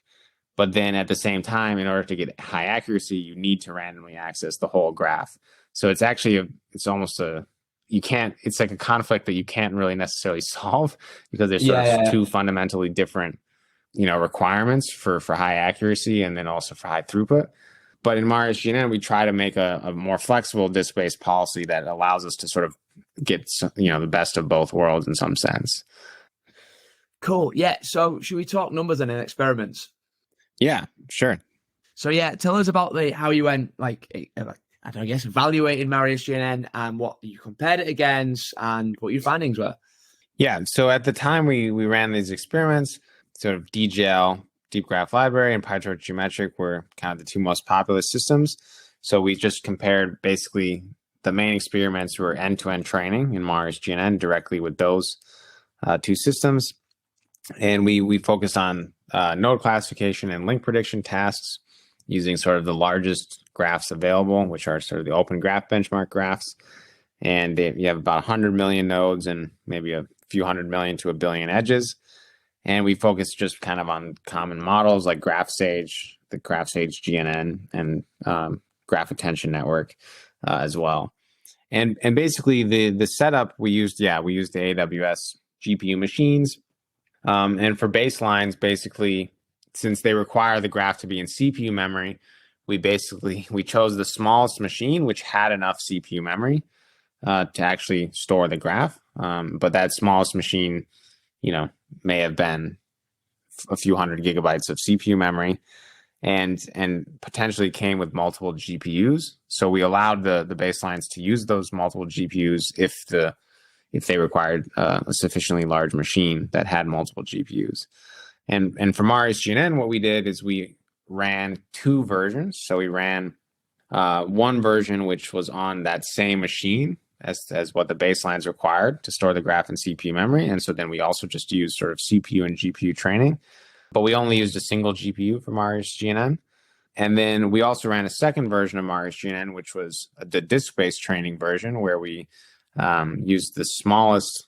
But then at the same time, in order to get high accuracy, you need to randomly access the whole graph. So it's actually it's like a conflict that you can't really necessarily solve, because there's sort of two fundamentally different, requirements for high accuracy and then also for high throughput. But in MariusGNN, we try to make a more flexible disk-based policy that allows us to sort of get, the best of both worlds in some sense. Cool. Yeah. So should we talk numbers and experiments? Yeah, sure. So yeah, tell us about how you went, evaluating MariusGNN and what you compared it against and what your findings were. Yeah. So at the time we ran these experiments, sort of DGL, Deep Graph Library, and PyTorch Geometric were kind of the two most popular systems. So we just compared basically the main experiments were end-to-end training in MariusGNN directly with those two systems. And we focused on node classification and link prediction tasks using sort of the largest graphs available, which are sort of the open graph benchmark graphs. And you have about 100 million nodes and maybe a few 100 million to a billion edges. And we focused just kind of on common models like GraphSage, the GraphSage GNN, and Graph Attention Network as well. And basically the setup we used the AWS GPU machines. And for baselines, basically, since they require the graph to be in CPU memory, we chose the smallest machine, which had enough CPU memory to actually store the graph. But that smallest machine, may have been a few hundred gigabytes of CPU memory, and potentially came with multiple GPUs. So we allowed the baselines to use those multiple GPUs if they required a sufficiently large machine that had multiple GPUs. And for MariusGNN, what we did is we ran two versions. So we ran one version which was on that same machine as what the baselines required to store the graph in CPU memory. And so then we also just used sort of CPU and GPU training, but we only used a single GPU for MariusGNN. And then we also ran a second version of MariusGNN, which was the disk-based training version, where we used the smallest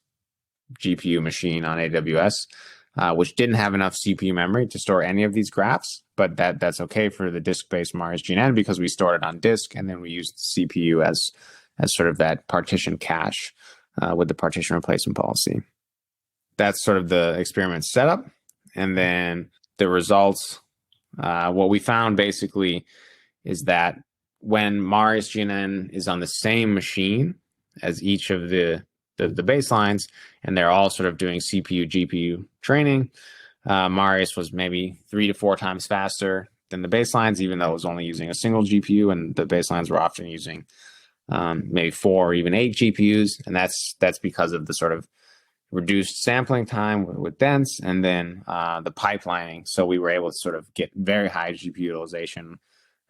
GPU machine on AWS, which didn't have enough CPU memory to store any of these graphs, but that's okay for the disk-based MariusGNN because we stored it on disk, and then we used the CPU as sort of that partition cache with the partition replacement policy. That's sort of the experiment setup. And then the results, what we found basically is that when MariusGNN is on the same machine as each of the baselines, and they're all sort of doing CPU, GPU training, Marius was maybe 3 to 4 times faster than the baselines, even though it was only using a single GPU, and the baselines were often using maybe 4 or even 8 GPUs. And that's because of the sort of reduced sampling time with dense, and then the pipelining. So we were able to sort of get very high GPU utilization.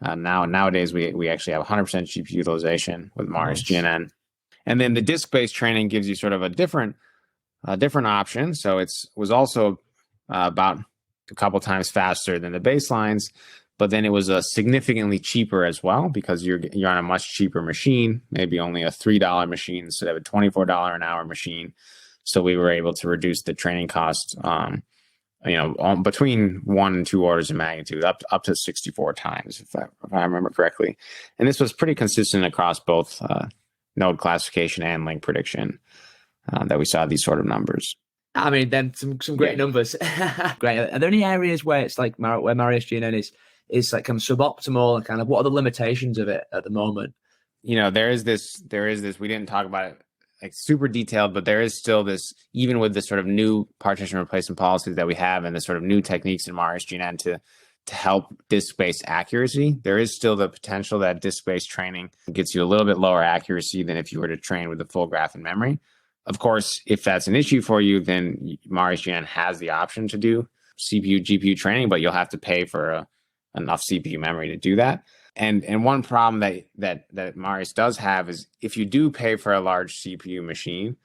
Nowadays, we actually have 100% GPU utilization with MariusGNN. And then the disk-based training gives you sort of a different option. So it was also about a couple times faster than the baselines, but then it was significantly cheaper as well because you're on a much cheaper machine, maybe only a $3 machine instead of a $24 an hour machine. So we were able to reduce the training cost, between 1 and 2 orders of magnitude, up to 64 times, if I remember correctly. And this was pretty consistent across both node classification and link prediction that we saw these sort of numbers. I mean, then some great numbers. Great. Are there any areas where it's like where MariusGNN is like kind of suboptimal, and kind of what are the limitations of it at the moment? There is this. We didn't talk about it like super detailed, but there is still this, even with the sort of new partition replacement policies that we have and the sort of new techniques in MariusGNN to help disk-based accuracy, there is still the potential that disk-based training gets you a little bit lower accuracy than if you were to train with the full graph in memory. Of course, if that's an issue for you, then MariusGNN has the option to do CPU, GPU training, but you'll have to pay for enough CPU memory to do that. And one problem that Marius does have is if you do pay for a large CPU machine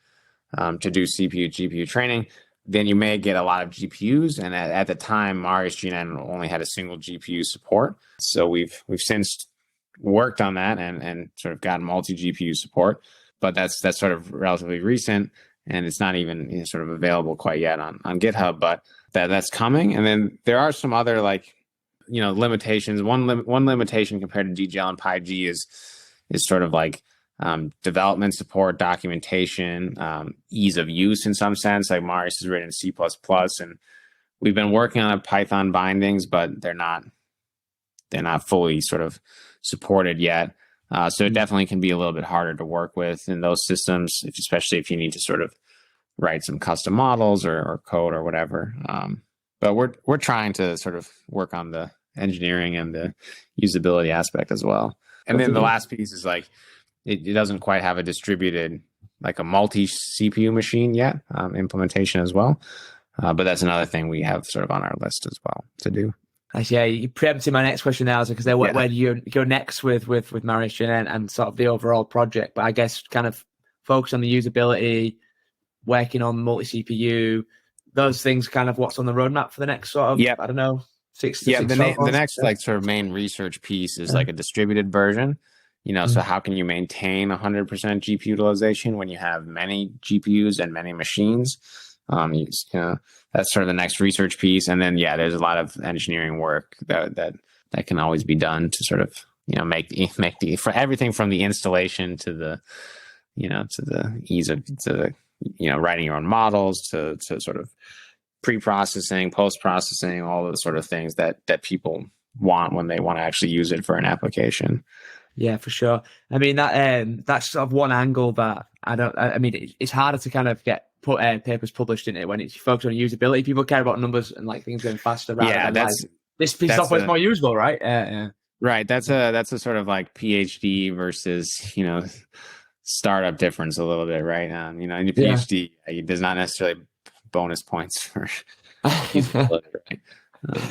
to do CPU, GPU training, then you may get a lot of GPUs. And at the time, MariusGNN only had a single GPU support. So we've since worked on that and sort of gotten multi-GPU support. But that's sort of relatively recent, and it's not even sort of available quite yet on GitHub. But that's coming. And then there are some other limitations. One limitation compared to DGL and PyG is sort of like development support, documentation, ease of use in some sense. Like Marius is written in C++, and we've been working on Python bindings, but they're not fully sort of supported yet. So it definitely can be a little bit harder to work with in those systems, especially if you need to sort of write some custom models or code or whatever. But we're trying to sort of work on the engineering and the usability aspect as well. And then the last piece is like it doesn't quite have a distributed, like a multi-CPU machine yet, implementation as well. But that's another thing we have sort of on our list as well to do. Yeah, you preempted my next question now, because where do you go next with MariusGNN and sort of the overall project? But I guess kind of focus on the usability, working on multi-CPU, those things, kind of what's on the roadmap for the next sort of, I don't know, 6 to 6 months? The next like sort of main research piece is like a distributed version. So how can you maintain 100% GPU utilization when you have many GPUs and many machines? That's sort of the next research piece. And then, there's a lot of engineering work that can always be done to sort of, make the for everything from the installation to the, to the ease of writing your own models to sort of pre-processing, post-processing, all the sort of things that people want when they want to actually use it for an application. Yeah, for sure. I mean, that's sort of one angle that it's harder to kind of get papers published in it when it's focused on usability. People care about numbers and like things going faster rather than this piece of software is more usable, right? Right. That's a sort of like PhD versus, startup difference a little bit, right? In your PhD, there's not necessarily bonus points for usability, right?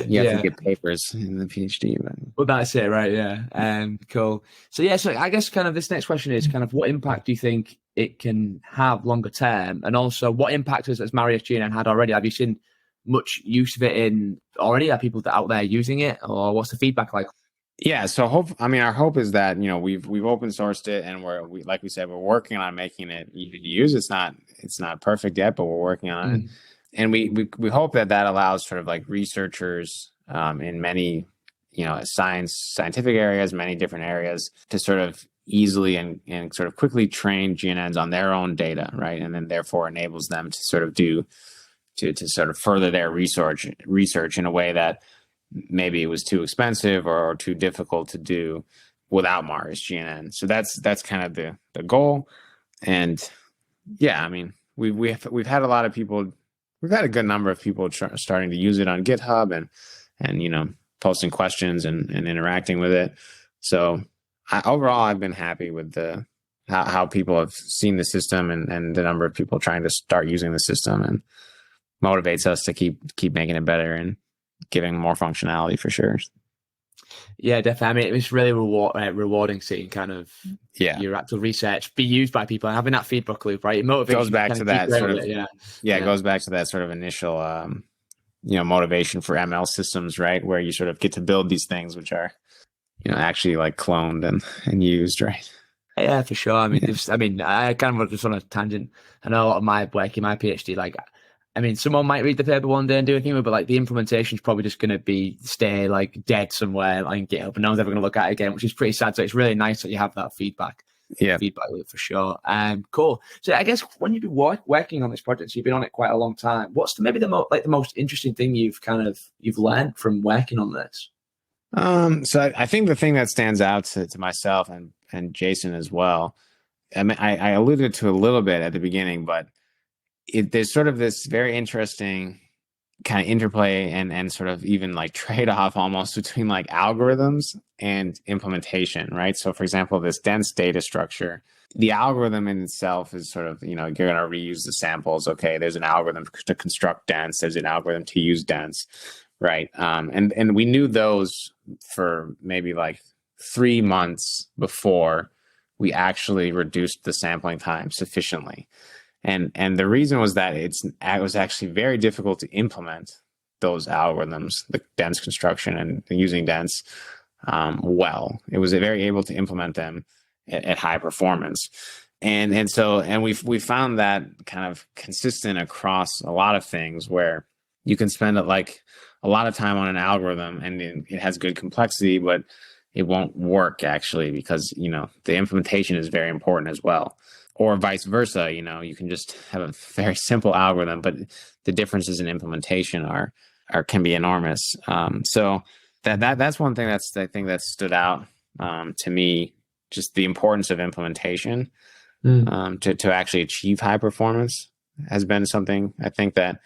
You have to get papers in the PhD. Well, that's it, right? Yeah. Cool. So I guess kind of this next question is kind of what impact do you think it can have longer term, and also what impact has MariusGNN had already? Have you seen much use of it already? Are people out there using it, or what's the feedback like? Yeah. So our hope is that we've open sourced it, and like we said, we're working on making it easy to use. It's not perfect yet, but we're working on it. And we hope that allows sort of like researchers in many, scientific areas, many different areas, to sort of easily and sort of quickly train GNNs on their own data, right? And then therefore enables them to sort of to sort of further their research in a way that maybe it was too expensive or too difficult to do without MariusGNN. So that's kind of the goal. And we've had a lot of people. We've had a good number of people starting to use it on GitHub and posting questions and interacting with it. So overall, I've been happy with how people have seen the system and the number of people trying to start using the system, and motivates us to keep making it better and giving more functionality for sure. Yeah, definitely. I mean, it's really rewarding seeing kind of your actual research be used by people and having that feedback loop, right? It motivates. Goes back to that sort of it goes back to that sort of initial motivation for ML systems, right? Where you sort of get to build these things which are, actually like cloned and used, right? Yeah, for sure. I mean, Yeah. I kind of just on a tangent. I know a lot of my work in my PhD, like, I mean, someone might read the paper one day and do anything with it, but like the implementation is probably just going to stay like dead somewhere like GitHub, and no one's ever going to look at it again, which is pretty sad. So it's really nice that you have that feedback. Yeah. Feedback loop for sure. Cool. So I guess when you've been working on this project, so you've been on it quite a long time. What's maybe the most interesting thing you've learned from working on this? So I think the thing that stands out to myself and Jason as well, I mean, I alluded to a little bit at the beginning, but there's sort of this very interesting kind of interplay and sort of even like trade-off almost between like algorithms and implementation, right? So for example, this dense data structure, the algorithm in itself is sort of, you're going to reuse the samples. Okay, there's an algorithm to construct dense, there's an algorithm to use dense, right? And we knew those for maybe like 3 months before we actually reduced the sampling time sufficiently. And the reason was that it was actually very difficult to implement those algorithms, the dense construction and using dense well. It was very able to implement them at high performance. And we found that kind of consistent across a lot of things where you can spend like a lot of time on an algorithm and it has good complexity, but it won't work actually because, the implementation is very important as well. Or vice versa, you can just have a very simple algorithm, but the differences in implementation can be enormous. So that's one thing that stood out to me, just the importance of implementation to actually achieve high performance has been something I think that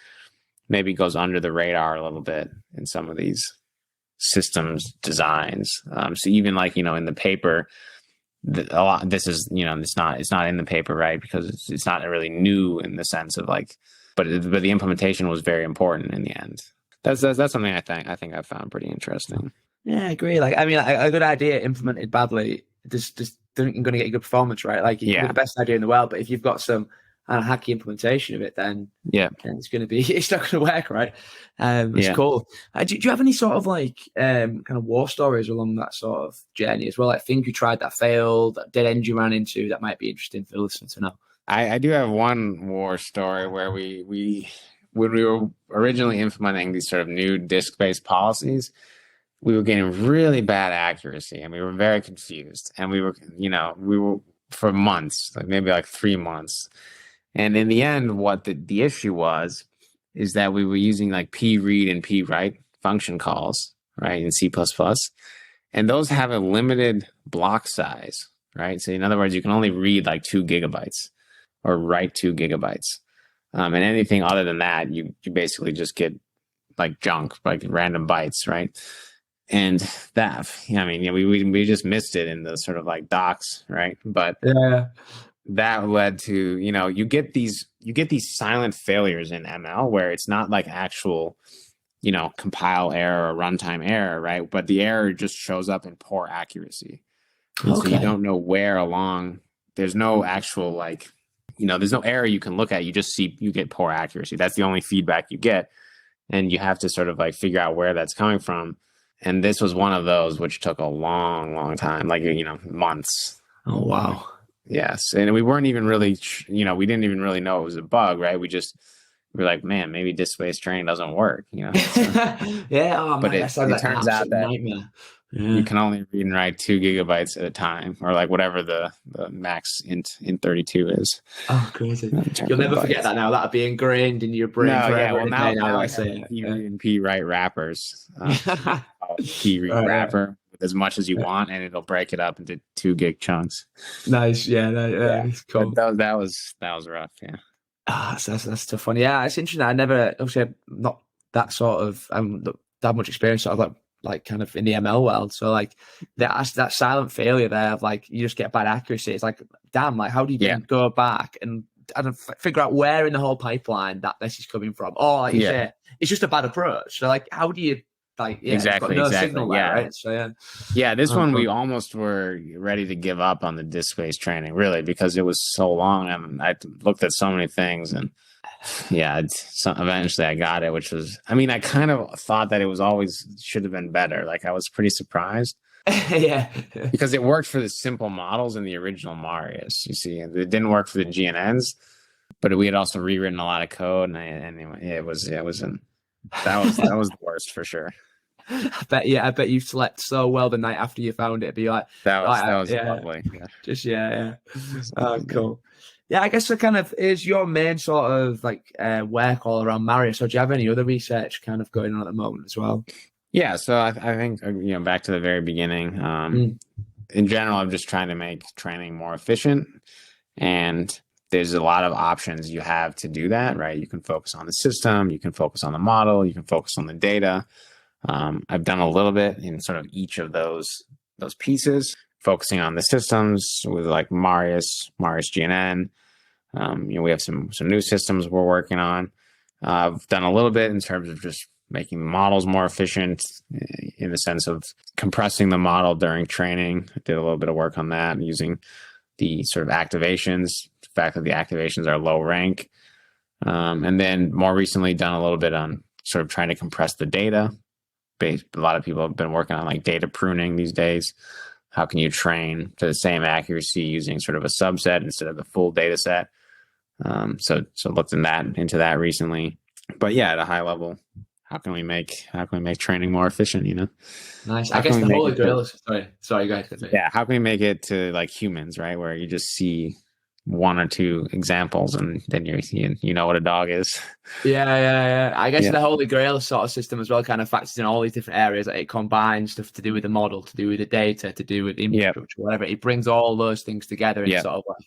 maybe goes under the radar a little bit in some of these systems designs. So even like, in the paper, a lot. This is, it's not in the paper, right? Because it's not really new in the sense of like, but the implementation was very important in the end. That's something I think I found pretty interesting. Yeah, I agree. Like, I mean, a good idea implemented badly just isn't going to get a good performance, right? Like, you can have the best idea in the world, but if you've got some hacky implementation of it, then it's going to be, it's not going to work, right? It's cool. Do you have any sort of like kind of war stories along that sort of journey as well? Like things you tried that failed, that dead end you ran into that might be interesting for listeners to know? I do have one war story where we when we were originally implementing these sort of new disk-based policies, we were getting really bad accuracy and we were very confused. And we were for months, like maybe like 3 months. And in the end, what the issue was is that we were using like p-read and p-write function calls, right, in C++. And those have a limited block size, right? So in other words, you can only read like 2 gigabytes or write 2 gigabytes. And anything other than that, you basically just get like junk, like random bytes, right? And that, we just missed it in the sort of like docs, right? But that led to, you get these silent failures in ML where it's not like actual, compile error or runtime error, right? But the error just shows up in poor accuracy. So you don't know where along, there's no actual like, there's no error you can look at. You get poor accuracy. That's the only feedback you get. And you have to sort of like figure out where that's coming from. And this was one of those which took a long, long time, like, months. Oh, wow. Yes. And we weren't even really, we didn't even really know it was a bug, right? We were like, man, maybe disk-based training doesn't work, So, but it turns out that you can only read and write 2 gigabytes at a time, or like whatever the max int 32 is. Oh, crazy. You'll never forget that now. That'll be ingrained in your brain forever. Well, now I say P-read and P-write wrappers. P-read wrapper with as much as you want, and it'll break it up into 2 gig chunks. Nice. It's cool. That was rough. Yeah. That's tough one. Yeah, it's interesting. I never, obviously, not that sort of, that much experience sort of like kind of in the ML world. So like that silent failure there of like, you just get bad accuracy. It's like, damn, like how do you then go back and figure out where in the whole pipeline that this is coming from? Or like you say, it's just a bad approach. So like, how do you exactly signal there, right? So this one we almost were ready to give up on the disk-based training, really, because it was so long and I looked at so many things and yeah, so eventually I got it, which was, I mean, I kind of thought that it was always should have been better. Like I was pretty surprised Yeah. because it worked for the simple models in the original Marius. You see, it didn't work for the GNNs, but we had also rewritten a lot of code, and anyway, it wasn't. That was the worst for sure. I bet you slept so well the night after you found it. Be like, That was yeah, lovely. Yeah. just yeah. Oh, cool. Yeah, I guess that kind of is your main sort of like work all around Marius. Or do you have any other research kind of going on at the moment as well? Yeah, so I think back to the very beginning. In general, I'm just trying to make training more efficient, and there's a lot of options you have to do that. Right, you can focus on the system, you can focus on the model, you can focus on the data. I've done a little bit in sort of each of those pieces, focusing on the systems with like MariusGNN. We have some new systems we're working on. I've done a little bit in terms of just making the models more efficient in the sense of compressing the model during training. I did a little bit of work on that using the sort of activations, the fact that the activations are low rank. And then more recently done a little bit on sort of trying to compress the data. A lot of people have been working on like data pruning these days. How can you train to the same accuracy using sort of a subset instead of the full data set? So looked into that recently. But yeah, at a high level, how can we make training more efficient? Nice. I guess the holy grail is sorry, guys. Yeah, how can we make it to like humans, right? Where you just see one or two examples and then you know what a dog is. Yeah. I guess the holy grail sort of system as well kind of factors in all these different areas. Like it combines stuff to do with the model, to do with the data, to do with infrastructure, whatever. It brings all those things together in sort of like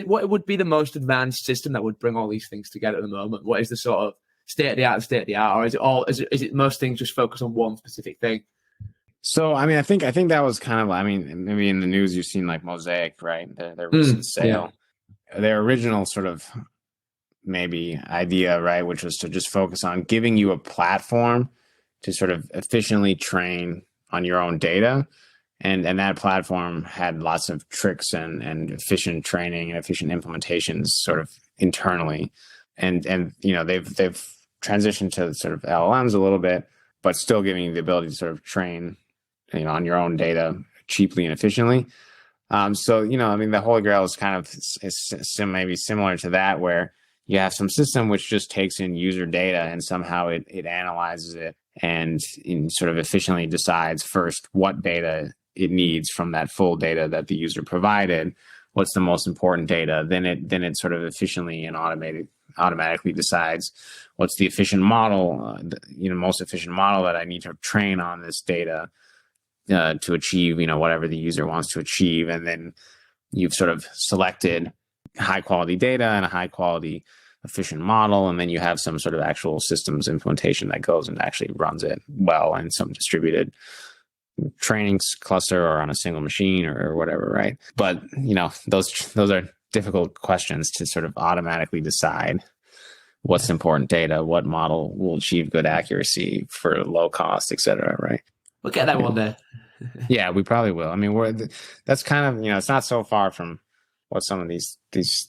what would be the most advanced system that would bring all these things together at the moment? What is the sort of state of the art, or is it most things just focus on one specific thing? So, I mean, I think that was kind of, I mean, maybe in the news you've seen like Mosaic, right? Their recent sale. Yeah. Their original sort of maybe idea, right, which was to just focus on giving you a platform to sort of efficiently train on your own data. And that platform had lots of tricks and efficient training and efficient implementations sort of internally. And they've transitioned to sort of LLMs a little bit, but still giving you the ability to sort of train on your own data cheaply and efficiently. So the Holy Grail is kind of maybe similar to that, where you have some system which just takes in user data and somehow it analyzes it and sort of efficiently decides first what data it needs from that full data that the user provided, what's the most important data, then it sort of efficiently and automatically decides what's the efficient model, most efficient model that I need to train on this data to achieve, whatever the user wants to achieve. And then you've sort of selected high quality data and a high quality efficient model. And then you have some sort of actual systems implementation that goes and actually runs it well in some distributed training cluster or on a single machine or whatever, right? But those are difficult questions to sort of automatically decide what's important data, what model will achieve good accuracy for low cost, et cetera, right? We'll get that one there. Yeah, we probably will. I mean, that's kind of it's not so far from what some of these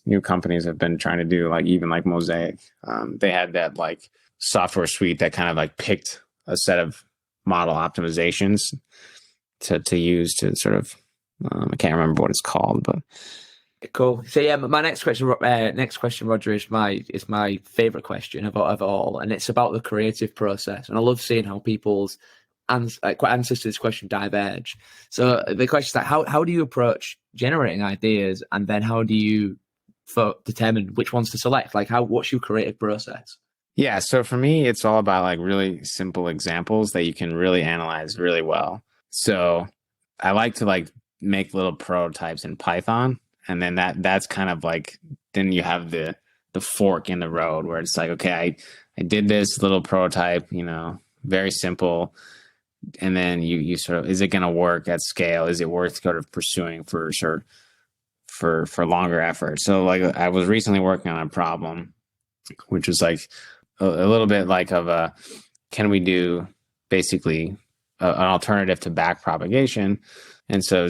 new companies have been trying to do, like even like Mosaic. They had that like software suite that kind of like picked a set of model optimizations to use to sort of I can't remember what it's called, but cool. So yeah, my next question, Roger, is my favorite question of all, and it's about the creative process. And I love seeing how people's answers to this question diverge. So the question is like, how do you approach generating ideas, and then how do you determine which ones to select? Like, what's your creative process? Yeah, so for me, it's all about like really simple examples that you can really analyze really well. So I like to like make little prototypes in Python, and then that's kind of like, then you have the fork in the road where it's like, okay, I did this little prototype, very simple. And then you sort of, is it going to work at scale? Is it worth sort of pursuing for longer effort? So like I was recently working on a problem, which was like a little bit like can we do basically an alternative to back propagation? And so,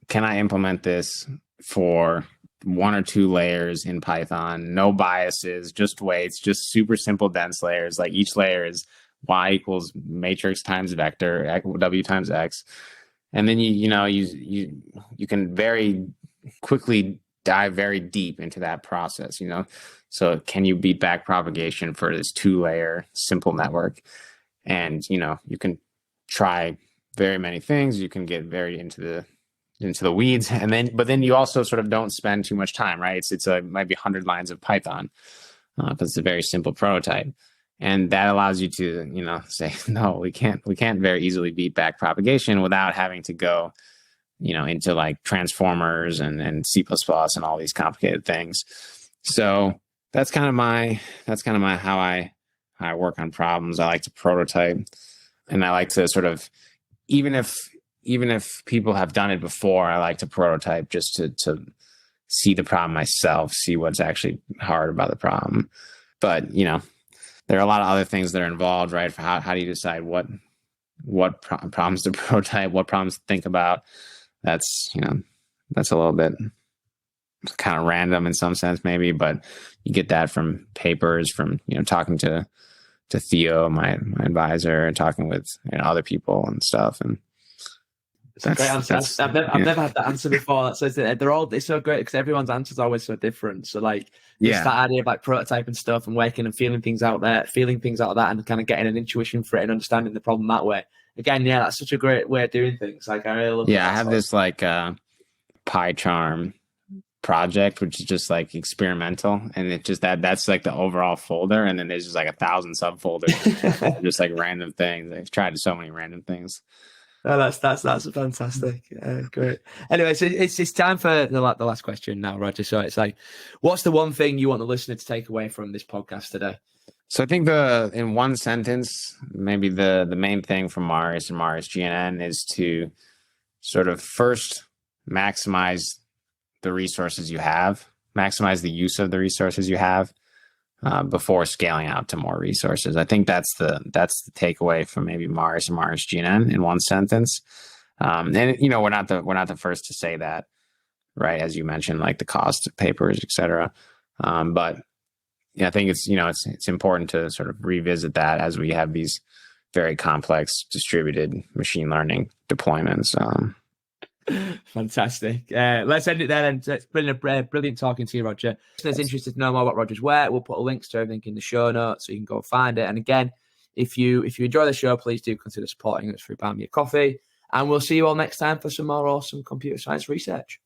can I implement this for 1 or 2 layers in Python, no biases, just weights, just super simple dense layers. Like each layer is y equals matrix times vector, w times x. And then you can very quickly dive very deep into that process, So can you beat back propagation for this 2-layer simple network? And you can try very many things. You can get very into the weeds, but then you also sort of don't spend too much time, right? It might be 100 lines of Python because it's a very simple prototype. And that allows you to, say, no, we can't very easily beat back propagation without having to go, into like transformers and C++ and all these complicated things. So that's kind of my how I work on problems. I like to prototype, and I like to sort of, even if people have done it before, I like to prototype just to see the problem myself, see what's actually hard about the problem. But there are a lot of other things that are involved, right? For how do you decide what problems to prototype, what problems to think about? That's a little bit kind of random in some sense, maybe, but you get that from papers, from talking to Theo, my advisor, and talking with other people and stuff. And that's a great answer. I've never had that answer before. So it's so great because everyone's answers are always so different. So like, that idea of like prototyping stuff and working and feeling things out that, and kind of getting an intuition for it and understanding the problem that way. Again, that's such a great way of doing things. Like I really love that. I have this like PyCharm project, which is just like experimental, and it just that's like the overall folder, and then there's just like 1,000 subfolders, just like random things. I've tried so many random things. Oh, that's fantastic. Great. Anyway, so it's time for the last question now, Roger. So it's like, what's the one thing you want the listener to take away from this podcast today? So I think in one sentence, maybe the main thing from Marius and MariusGNN is to sort of first maximize the resources you have, maximize the use of the resources you have before scaling out to more resources. I think that's the takeaway from maybe Marius and MariusGNN in one sentence. And we're not the first to say that, right? As you mentioned, like the cost of papers, et cetera. But I think it's important to sort of revisit that as we have these very complex distributed machine learning deployments. Fantastic. Let's end it there then. It's been a brilliant talking to you, Roger. If there's interested to know more about Roger's work, we'll put links to everything in the show notes so you can go find it. And again, if you enjoy the show, please do consider supporting us through Buy Me a Coffee. And we'll see you all next time for some more awesome computer science research.